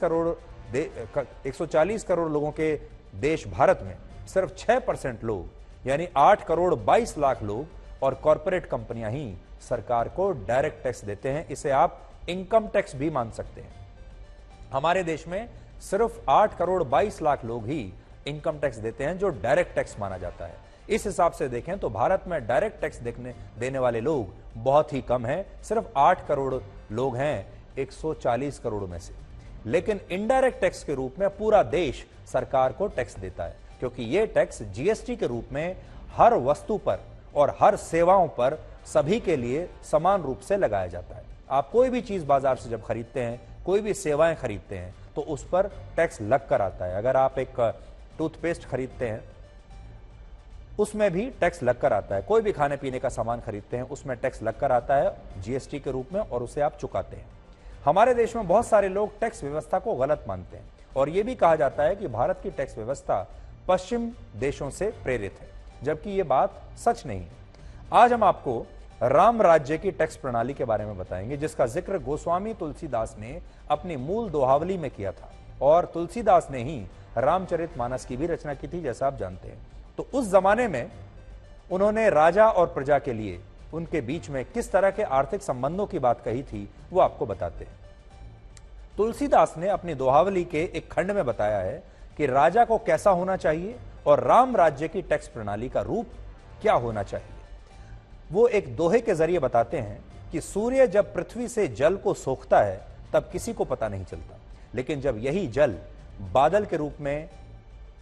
करोड़ लोगों के देश भारत में सिर्फ 6% लोग यानी 8 करोड़ 22 लाख लोग और कॉरपोरेट कंपनियां ही सरकार को डायरेक्ट टैक्स देते हैं। इसे आप इनकम टैक्स भी मान सकते हैं। हमारे देश में सिर्फ 8 करोड़ 22 लाख लोग ही इनकम टैक्स देते हैं, जो डायरेक्ट टैक्स माना जाता है। इस हिसाब से देखें तो भारत में डायरेक्ट टैक्स देने वाले लोग बहुत ही कम हैं, सिर्फ 8 करोड़ लोग हैं 140 करोड़ में से। लेकिन इनडायरेक्ट टैक्स के रूप में पूरा देश सरकार को टैक्स देता है, क्योंकि यह टैक्स जीएसटी के रूप में हर वस्तु पर और हर सेवाओं पर सभी के लिए समान रूप से लगाया जाता है। आप कोई भी चीज बाजार से जब खरीदते हैं, कोई भी सेवाएं खरीदते हैं, तो उस पर टैक्स लग कर आता है। अगर आप एक टूथपेस्ट खरीदते हैं उसमें भी टैक्स लग कर आता है, कोई भी खाने पीने का सामान खरीदते हैं उसमें टैक्स लग कर आता है जीएसटी के रूप में, और उसे आप चुकाते हैं। हमारे देश में बहुत सारे लोग टैक्स व्यवस्था को गलत मानते हैं और यह भी कहा जाता है कि भारत की टैक्स व्यवस्था पश्चिम देशों से प्रेरित है, जबकि यह बात सच नहीं है। आज हम आपको राम राज्य की टैक्स प्रणाली के बारे में बताएंगे, जिसका जिक्र गोस्वामी तुलसीदास ने अपनी मूल दोहावली में किया था, और तुलसीदास ने ही रामचरितमानस की भी रचना की थी, जैसा आप जानते हैं। तो उस जमाने में उन्होंने राजा और प्रजा के लिए उनके बीच में किस तरह के आर्थिक संबंधों की बात कही थी, वो आपको बताते हैं। तुलसीदास ने अपनी दोहावली के एक खंड में बताया है कि राजा को कैसा होना चाहिए और राम राज्य की टैक्स प्रणाली का रूप क्या होना चाहिए। वो एक दोहे के जरिए बताते हैं कि सूर्य जब पृथ्वी से जल को सोखता है तब किसी को पता नहीं चलता, लेकिन जब यही जल बादल के रूप में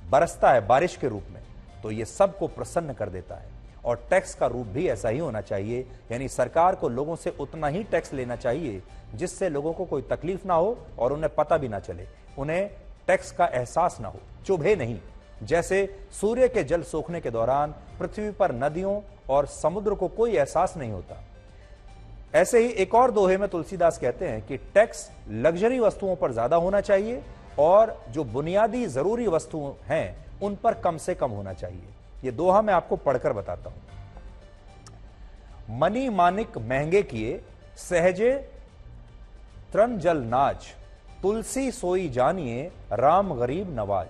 बरसता है, बारिश के रूप में, तो ये सबको प्रसन्न कर देता है। और टैक्स का रूप भी ऐसा ही होना चाहिए, यानी सरकार को लोगों से उतना ही टैक्स लेना चाहिए जिससे लोगों को कोई तकलीफ ना हो और उन्हें पता भी ना चले, उन्हें टैक्स का एहसास ना हो, चुभे नहीं। जैसे सूर्य के जल सोखने के दौरान पृथ्वी पर नदियों और समुद्र को कोई एहसास नहीं होता, ऐसे ही एक और दोहे में तुलसीदास कहते हैं कि टैक्स लग्जरी वस्तुओं पर ज्यादा होना चाहिए और जो बुनियादी जरूरी वस्तुएं हैं उन पर कम से कम होना चाहिए। ये दोहा मैं आपको पढ़कर बताता हूं। मनी मानिक महंगे किए, सहजे त्रन जल नाज, तुलसी सोई जानिए, राम गरीब नवाज।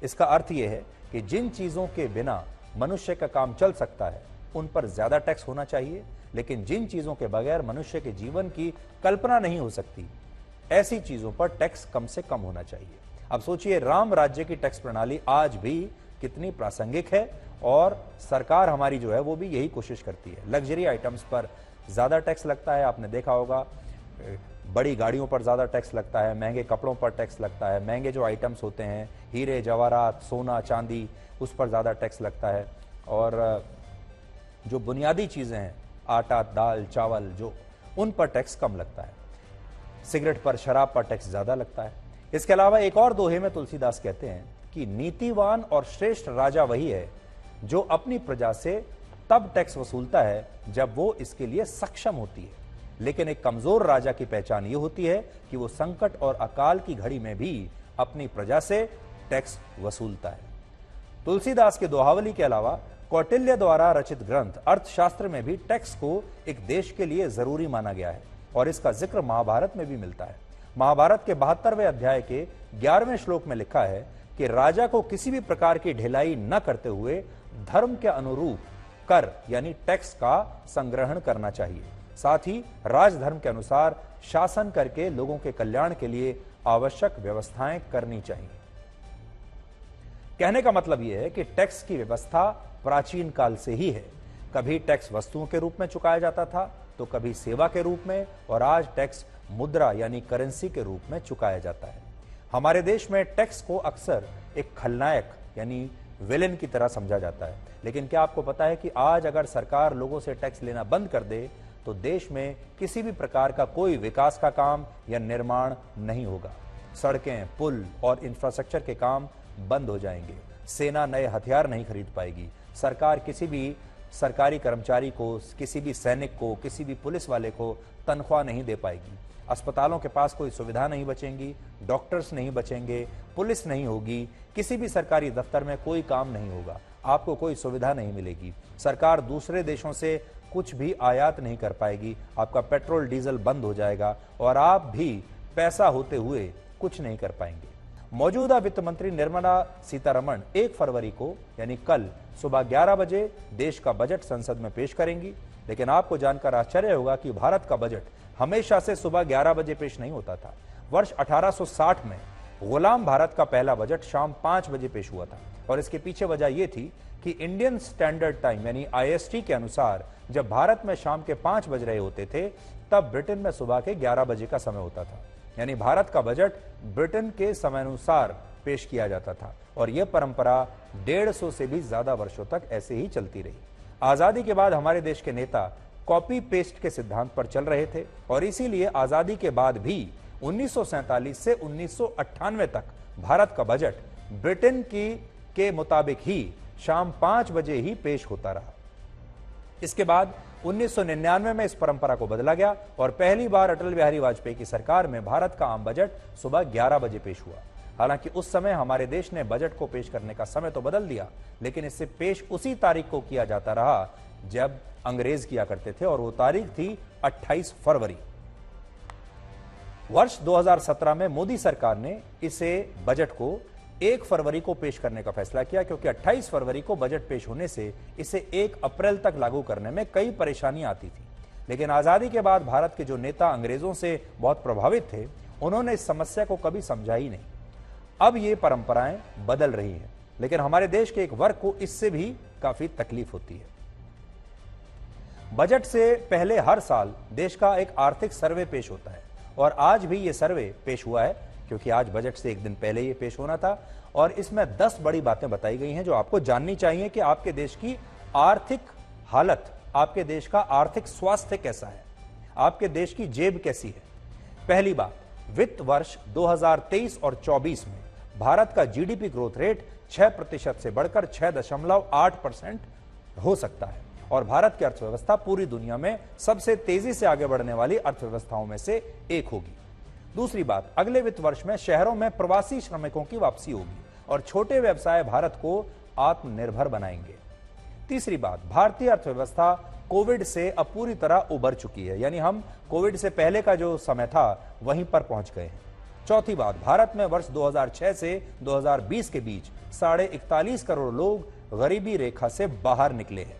इसका अर्थ यह है कि जिन चीजों के बिना मनुष्य का काम चल सकता है उन पर ज्यादा टैक्स होना चाहिए, लेकिन जिन चीजों के बगैर मनुष्य के जीवन की कल्पना नहीं हो सकती, ऐसी चीजों पर टैक्स कम से कम होना चाहिए। अब सोचिए, राम राज्य की टैक्स प्रणाली आज भी कितनी प्रासंगिक है और सरकार हमारी जो है वो भी यही कोशिश करती है। लग्जरी आइटम्स पर ज्यादा टैक्स लगता है, आपने देखा होगा, बड़ी गाड़ियों पर ज्यादा टैक्स लगता है, महंगे कपड़ों पर टैक्स लगता है, महंगे जो आइटम्स होते हैं, हीरे जवाहरात, सोना चांदी, उस पर ज्यादा टैक्स लगता है। और जो बुनियादी चीजें हैं, आटा दाल चावल, जो उन पर टैक्स कम लगता है। सिगरेट पर, शराब पर टैक्स ज्यादा लगता है। इसके अलावा एक और दोहे में तुलसीदास कहते हैं कि नीतिवान और श्रेष्ठ राजा वही है जो अपनी प्रजा से तब टैक्स वसूलता है जब वो इसके लिए सक्षम होती है, लेकिन एक कमजोर राजा की पहचान ये होती है कि वो संकट और अकाल की घड़ी में भी अपनी प्रजा से टैक्स वसूलता है। तुलसीदास के दोहावली के अलावा कौटिल्य द्वारा रचित ग्रंथ अर्थशास्त्र में भी टैक्स को एक देश के लिए जरूरी माना गया है और इसका जिक्र महाभारत में भी मिलता है। महाभारत के 72वें अध्याय के 11वें श्लोक में लिखा है कि राजा को किसी भी प्रकार की ढिलाई न करते हुए धर्म के अनुरूप कर यानी टैक्स का संग्रहण करना चाहिए। साथ ही राजधर्म के अनुसार शासन करके लोगों के कल्याण के लिए आवश्यक व्यवस्थाएं करनी चाहिए। कहने का मतलब यह है कि टैक्स की व्यवस्था प्राचीन काल से ही है। कभी टैक्स वस्तुओं के रूप में चुकाया जाता था, तो कभी सेवा के रूप में, और आज टैक्स मुद्रा यानी करेंसी के रूप में चुकाया जाता है। हमारे देश में टैक्स को अक्सर एक खलनायक यानी विलेन की तरह समझा जाता है, लेकिन क्या आपको पता है कि आज अगर सरकार लोगों से टैक्स लेना बंद कर दे तो देश में किसी भी प्रकार का कोई विकास का काम या निर्माण नहीं होगा। सड़कें, पुल और इंफ्रास्ट्रक्चर के काम बंद हो जाएंगे, सेना नए हथियार नहीं खरीद पाएगी, सरकार किसी भी सरकारी कर्मचारी को, किसी भी सैनिक को, किसी भी पुलिस वाले को तनख्वाह नहीं दे पाएगी, अस्पतालों के पास कोई सुविधा नहीं बचेंगी, डॉक्टर्स नहीं बचेंगे, पुलिस नहीं होगी, किसी भी सरकारी दफ्तर में कोई काम नहीं होगा, आपको कोई सुविधा नहीं मिलेगी, सरकार दूसरे देशों से कुछ भी आयात नहीं कर पाएगी, आपका पेट्रोल डीजल बंद हो जाएगा और आप भी पैसा होते हुए कुछ नहीं कर पाएंगे। मौजूदा वित्त मंत्री निर्मला सीतारमण 1 फरवरी को यानी कल सुबह 11 बजे देश का बजट संसद में पेश करेंगी, लेकिन आपको जानकर आश्चर्य होगा कि भारत का बजट हमेशा से सुबह 11 बजे पेश नहीं होता था। वर्ष 1860 में गुलाम भारत का पहला बजट शाम 5 बजे पेश हुआ था और इसके पीछे वजह यह थी कि इंडियन स्टैंडर्ड टाइम यानी IST के अनुसार जब भारत में शाम के 5 बज रहे होते थे तब ब्रिटेन में सुबह के 11 बजे का समय होता था, यानी भारत का बजट ब्रिटेन के समयानुसार पेश किया जाता था और यह परंपरा 150 से भी ज्यादा वर्षों तक ऐसे ही चलती रही। आजादी के बाद हमारे देश के नेता कॉपी पेस्ट के सिद्धांत पर चल रहे थे और इसीलिए आजादी के बाद भी 1947 से 1998 तक भारत का बजट ब्रिटेन के मुताबिक ही शाम 5 बजे ही पेश होता रहा। इसके बाद 1999 में इस परंपरा को बदला गया और पहली बार अटल बिहारी वाजपेयी की सरकार में भारत का आम बजट सुबह 11 बजे पेश हुआ। हालांकि उस समय हमारे देश ने बजट को पेश करने का समय तो बदल दिया, लेकिन इससे पेश उसी तारीख को किया जाता रहा जब अंग्रेज किया करते थे और वो तारीख थी 28 फरवरी। वर्ष 2017 में मोदी सरकार ने इसे बजट को 1 फरवरी को पेश करने का फैसला किया, क्योंकि 28 फरवरी को बजट पेश होने से इसे 1 अप्रैल तक लागू करने में कई परेशानियां आती थी। लेकिन आजादी के बाद भारत के जो नेता अंग्रेजों से बहुत प्रभावित थे, उन्होंने इस समस्या को कभी समझा ही नहीं। अब ये परंपराएं बदल रही हैं, लेकिन हमारे देश के एक वर्ग को इससे भी काफी तकलीफ होती है। बजट से पहले हर साल देश का एक आर्थिक सर्वे पेश होता है और आज भी ये सर्वे पेश हुआ है, क्योंकि आज बजट से एक दिन पहले ये पेश होना था। और इसमें 10 बड़ी बातें बताई गई हैं जो आपको जाननी चाहिए कि आपके देश की आर्थिक हालत, आपके देश का आर्थिक स्वास्थ्य कैसा है, आपके देश की जेब कैसी है। पहली बात, वित्त वर्ष 2023 और 24 में भारत का जीडीपी ग्रोथ रेट 6% से बढ़कर 6.8% हो सकता है और भारत की अर्थव्यवस्था पूरी दुनिया में सबसे तेजी से आगे बढ़ने वाली अर्थव्यवस्थाओं में से एक होगी। दूसरी बात, अगले वित्त वर्ष में शहरों में प्रवासी श्रमिकों की वापसी होगी और छोटे व्यवसाय भारत को आत्मनिर्भर बनाएंगे। तीसरी बात, भारतीय अर्थव्यवस्था कोविड से अब पूरी तरह उबर चुकी है, यानी हम कोविड से पहले का जो समय था वहीं पर पहुंच गए हैं। चौथी बात, भारत में वर्ष 2006 से 2020 के बीच 41.5 करोड़ लोग गरीबी रेखा से बाहर निकले हैं।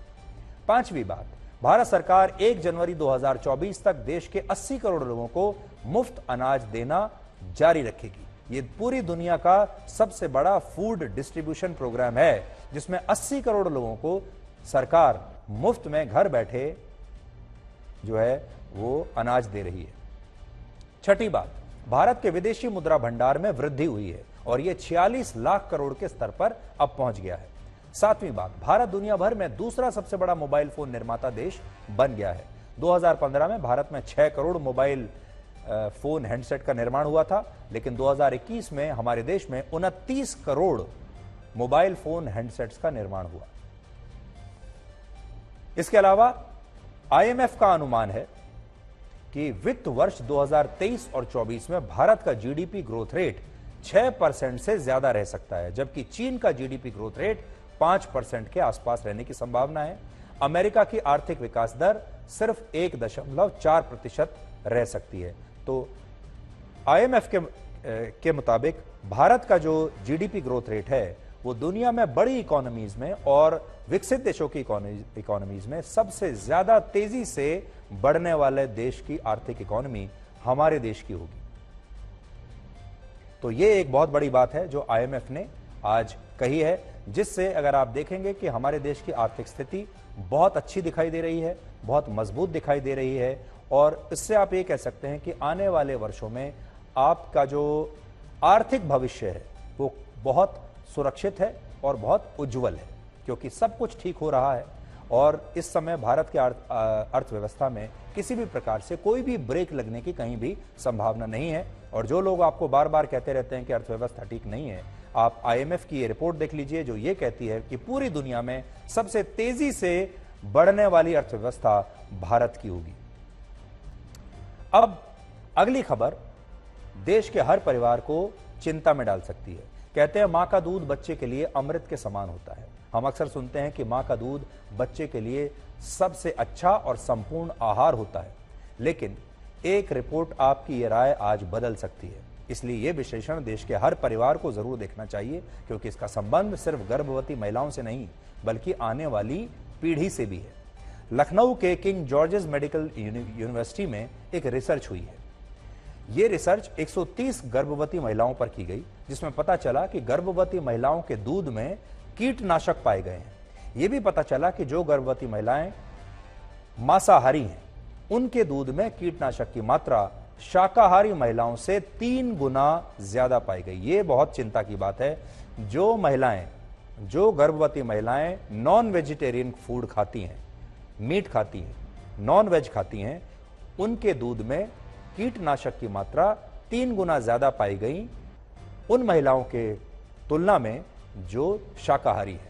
पांचवी बात, भारत सरकार 1 जनवरी 2024 तक देश के 80 करोड़ लोगों को मुफ्त अनाज देना जारी रखेगी। ये पूरी दुनिया का सबसे बड़ा फूड डिस्ट्रीब्यूशन प्रोग्राम है, जिसमें 80 करोड़ लोगों को सरकार मुफ्त में घर बैठे जो है वो अनाज दे रही है। छठी बात, भारत के विदेशी मुद्रा भंडार में वृद्धि हुई है और यह 46 लाख करोड़ के स्तर पर अब पहुंच गया है। सातवीं बात, भारत दुनिया भर में दूसरा सबसे बड़ा मोबाइल फोन निर्माता देश बन गया है। 2015 में भारत में 6 करोड़ मोबाइल फोन हैंडसेट का निर्माण हुआ था, लेकिन 2021 में हमारे देश में 29 करोड़ मोबाइल फोन हैंडसेट्स का निर्माण हुआ। इसके अलावा आईएमएफ का अनुमान है कि वित्त वर्ष 2023 और 24 में भारत का जीडीपी ग्रोथ रेट 6% से ज्यादा रह सकता है, जबकि चीन का जीडीपी ग्रोथ रेट 5% के आसपास रहने की संभावना है। अमेरिका की आर्थिक विकास दर सिर्फ 1.4% रह सकती है। तो आईएमएफ के मुताबिक भारत का जो जीडीपी ग्रोथ रेट है वो दुनिया में बड़ी इकोनॉमीज में और विकसित देशों की इकोनॉमीज में सबसे ज्यादा तेजी से बढ़ने वाले देश की आर्थिक इकोनॉमी हमारे देश की होगी। तो ये एक बहुत बड़ी बात है जो आईएमएफ ने आज कही है, जिससे अगर आप देखेंगे कि हमारे देश की आर्थिक स्थिति बहुत अच्छी दिखाई दे रही है, बहुत मजबूत दिखाई दे रही है और इससे आप ये कह सकते हैं कि आने वाले वर्षों में आपका जो आर्थिक भविष्य है वो बहुत सुरक्षित है और बहुत उज्जवल है, क्योंकि सब कुछ ठीक हो रहा है और इस समय भारत के अर्थव्यवस्था में किसी भी प्रकार से कोई भी ब्रेक लगने की कहीं भी संभावना नहीं है। और जो लोग आपको बार बार कहते रहते हैं कि अर्थव्यवस्था ठीक नहीं है, आप आईएमएफ की ये रिपोर्ट देख लीजिए जो ये कहती है कि पूरी दुनिया में सबसे तेजी से बढ़ने वाली अर्थव्यवस्था भारत की होगी। अब अगली खबर देश के हर परिवार को चिंता में डाल सकती है। कहते हैं मां का दूध बच्चे के लिए अमृत के समान होता है। हम अक्सर सुनते हैं कि मां का दूध बच्चे के लिए सबसे अच्छा और संपूर्ण आहार होता है, लेकिन एक रिपोर्ट आपकी ये राय आज बदल सकती है। इसलिए यह विश्लेषण देश के हर परिवार को जरूर देखना चाहिए, क्योंकि इसका संबंध सिर्फ गर्भवती महिलाओं से नहीं बल्कि आने वाली पीढ़ी से भी है। लखनऊ के किंग जॉर्जेस मेडिकल यूनिवर्सिटी में एक रिसर्च हुई है। यह रिसर्च 130 गर्भवती महिलाओं पर की गई, जिसमें पता चला कि गर्भवती महिलाओं के दूध में कीटनाशक पाए गए हैं। यह भी पता चला कि जो गर्भवती महिलाएं मांसाहारी हैं उनके दूध में कीटनाशक की मात्रा शाकाहारी महिलाओं से 3 गुना ज्यादा पाई गई। यह बहुत चिंता की बात है। जो गर्भवती महिलाएं नॉन वेजिटेरियन फूड खाती हैं, मीट खाती हैं, नॉन वेज खाती हैं, उनके दूध में कीटनाशक की मात्रा 3 गुना ज्यादा पाई गई उन महिलाओं के तुलना में जो शाकाहारी है।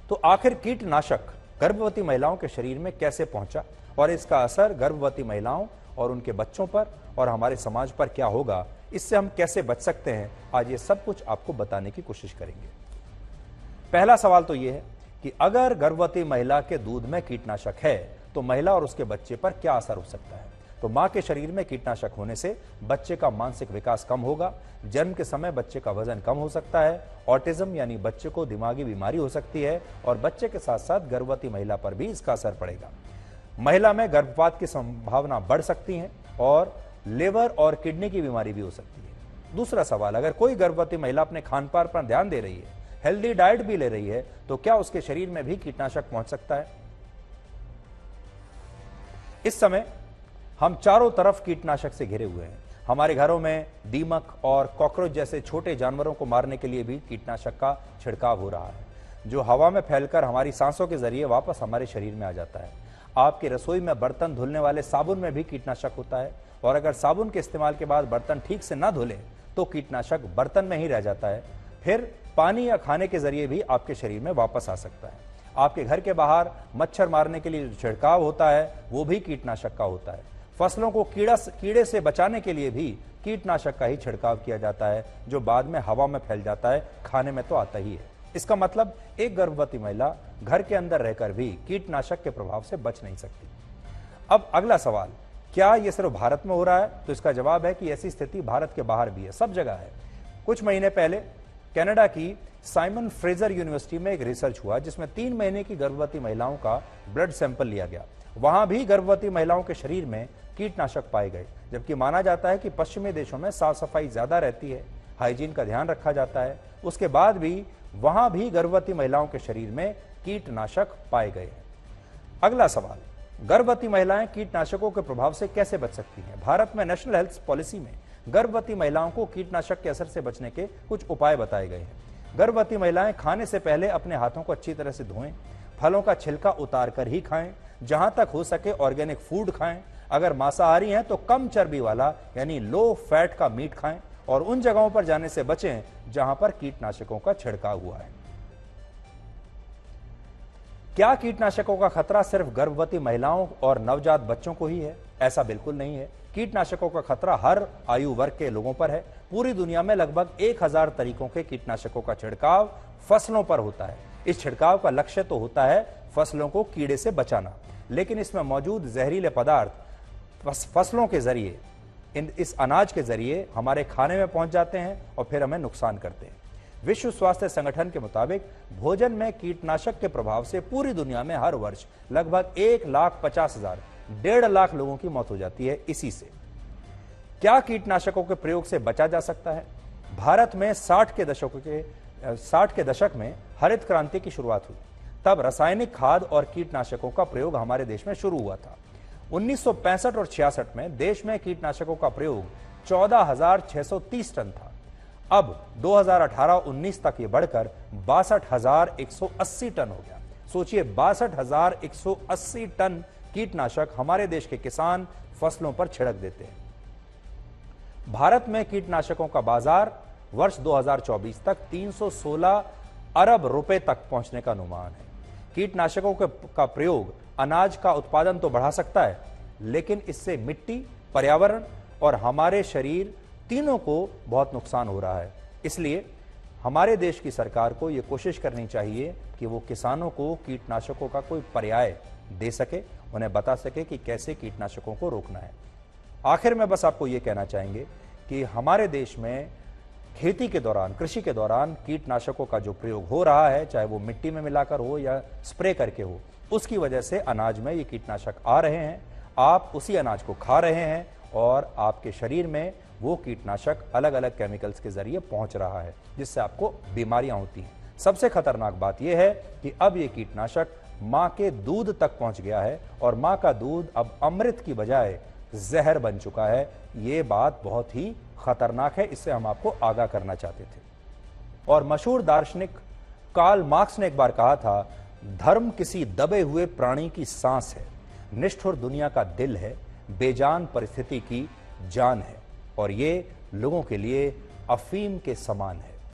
तो आखिर कीटनाशक गर्भवती महिलाओं के शरीर में कैसे पहुंचा और इसका असर गर्भवती महिलाओं और उनके बच्चों पर और हमारे समाज पर क्या होगा, इससे हम कैसे बच सकते हैं, आज ये सब कुछ आपको बताने की कोशिश करेंगे। पहला सवाल तो यह है कि अगर गर्भवती महिला के दूध में कीटनाशक है तो महिला और उसके बच्चे पर क्या असर हो सकता है। तो मां के शरीर में कीटनाशक होने से बच्चे का मानसिक विकास कम होगा, जन्म के समय बच्चे का वजन कम हो सकता है, ऑटिज्म यानी बच्चे को दिमागी बीमारी हो सकती है और बच्चे के साथ साथ गर्भवती महिला पर भी इसका असर पड़ेगा। महिला में गर्भपात की संभावना बढ़ सकती है और लिवर और किडनी की बीमारी भी हो सकती है। दूसरा सवाल, अगर कोई गर्भवती महिला अपने खान पान पर ध्यान दे रही है, हेल्दी डाइट भी ले रही है, तो क्या उसके शरीर में भी कीटनाशक पहुंच सकता है। इस समय हम चारों तरफ कीटनाशक से घिरे हुए हैं। हमारे घरों में दीमक और कॉकरोच जैसे छोटे जानवरों को मारने के लिए भी कीटनाशक का छिड़काव हो रहा है, जो हवा में फैलकर हमारी सांसों के जरिए वापस हमारे शरीर में आ जाता है। आपकी रसोई में बर्तन धुलने वाले साबुन में भी कीटनाशक होता है, और अगर साबुन के इस्तेमाल के बाद बर्तन ठीक से ना धुले तो कीटनाशक बर्तन में ही रह जाता है, फिर पानी या खाने के जरिए भी आपके शरीर में वापस आ सकता है। आपके घर के बाहर मच्छर मारने के लिए जो छिड़काव होता है वो भी कीटनाशक का होता है। फसलों को कीड़े से बचाने के लिए भी कीटनाशक का ही छिड़काव किया जाता है, जो बाद में हवा में फैल जाता है, खाने में तो आता ही है। इसका मतलब एक गर्भवती महिला घर के अंदर रहकर भी कीटनाशक के प्रभाव से बच नहीं सकती। अब अगला सवाल, क्या यह सिर्फ भारत में हो रहा है? तो इसका जवाब है कि ऐसी स्थिति भारत के बाहर भी है, सब जगह है। कुछ महीने पहले कनाडा की साइमन फ्रेजर यूनिवर्सिटी में एक रिसर्च हुआ जिसमें 3 महीने की गर्भवती महिलाओं का ब्लड सैंपल लिया गया। वहां भी गर्भवती महिलाओं के शरीर में कीटनाशक पाए गए, जबकि माना जाता है कि पश्चिमी देशों में साफ सफाई ज्यादा रहती है, हाइजीन का ध्यान रखा जाता है। उसके बाद भी वहां भी गर्भवती महिलाओं के शरीर में कीटनाशक पाए गए हैं। अगला सवाल, गर्भवती महिलाएं कीटनाशकों के प्रभाव से कैसे बच सकती हैं? भारत में नेशनल हेल्थ पॉलिसी में गर्भवती महिलाओं को कीटनाशक के असर से बचने के कुछ उपाय बताए गए हैं। गर्भवती महिलाएं खाने से पहले अपने हाथों को अच्छी तरह से धोएं, फलों का छिलका उतार कर ही खाएं, जहां तक हो सके ऑर्गेनिक फूड खाएं। अगर मांसाहारी हैं तो कम चर्बी वाला यानी लो फैट का मीट खाएं, और उन जगहों पर जाने से बचें जहां पर कीटनाशकों का छिड़काव हुआ है। क्या कीटनाशकों का खतरा सिर्फ गर्भवती महिलाओं और नवजात बच्चों को ही है? ऐसा बिल्कुल नहीं है। कीटनाशकों का खतरा हर आयु वर्ग के लोगों पर है। पूरी दुनिया में लगभग 1000 तरीकों के कीटनाशकों का छिड़काव फसलों पर होता है। इस छिड़काव का लक्ष्य तो होता है फसलों को कीड़े से बचाना, लेकिन इसमें मौजूद जहरीले पदार्थ फसलों के जरिए, इस अनाज के जरिए हमारे खाने में पहुंच जाते हैं और फिर हमें नुकसान करते हैं। विश्व स्वास्थ्य संगठन के मुताबिक भोजन में कीटनाशक के प्रभाव से पूरी दुनिया में हर वर्ष लगभग 1,50,000 1.5 लाख लोगों की मौत हो जाती है इसी से। क्या कीटनाशकों के प्रयोग से बचा जा सकता है? भारत में 60 के दशक में हरित क्रांति की शुरुआत हुई। तब रासायनिक खाद और कीटनाशकों का प्रयोग हमारे देश में शुरू हुआ था। 1965 और 66 में देश में कीटनाशकों का प्रयोग 14,630 टन था। अब 2018-19 तक ये बढ़कर 62,180 टन हो गया। सोचिए, 62,180 टन कीटनाशक हमारे देश के किसान फसलों पर छिड़क देते हैं। भारत में कीटनाशकों का बाजार वर्ष 2024 तक 316 अरब रुपए तक पहुंचने का अनुमान है। कीटनाशकों का प्रयोग अनाज का उत्पादन तो बढ़ा सकता है, लेकिन इससे मिट्टी, पर्यावरण और हमारे शरीर तीनों को बहुत नुकसान हो रहा है। इसलिए हमारे देश की सरकार को यह कोशिश करनी चाहिए कि वो किसानों को कीटनाशकों का कोई पर्याय दे सके, उन्हें बता सके कि कैसे कीटनाशकों को रोकना है। आखिर में बस आपको यह कहना चाहेंगे कि हमारे देश में खेती के दौरान, कृषि के दौरान कीटनाशकों का जो प्रयोग हो रहा है, चाहे वो मिट्टी में मिलाकर हो या स्प्रे करके हो, उसकी वजह से अनाज में ये कीटनाशक आ रहे हैं। आप उसी अनाज को खा रहे हैं और आपके शरीर में वो कीटनाशक अलग अलग केमिकल्स के जरिए पहुंच रहा है, जिससे आपको बीमारियां होती हैं। सबसे खतरनाक बात यह है कि अब ये कीटनाशक मां के दूध तक पहुंच गया है और मां का दूध अब अमृत की बजाय जहर बन चुका है। ये बात बहुत ही खतरनाक है, इससे हम आपको आगाह करना चाहते थे। और मशहूर दार्शनिक कार्ल मार्क्स ने एक बार कहा था, धर्म किसी दबे हुए प्राणी की सांस है, निष्ठुर दुनिया का दिल है, बेजान परिस्थिति की जान है, और ये लोगों के लिए अफीम के समान है।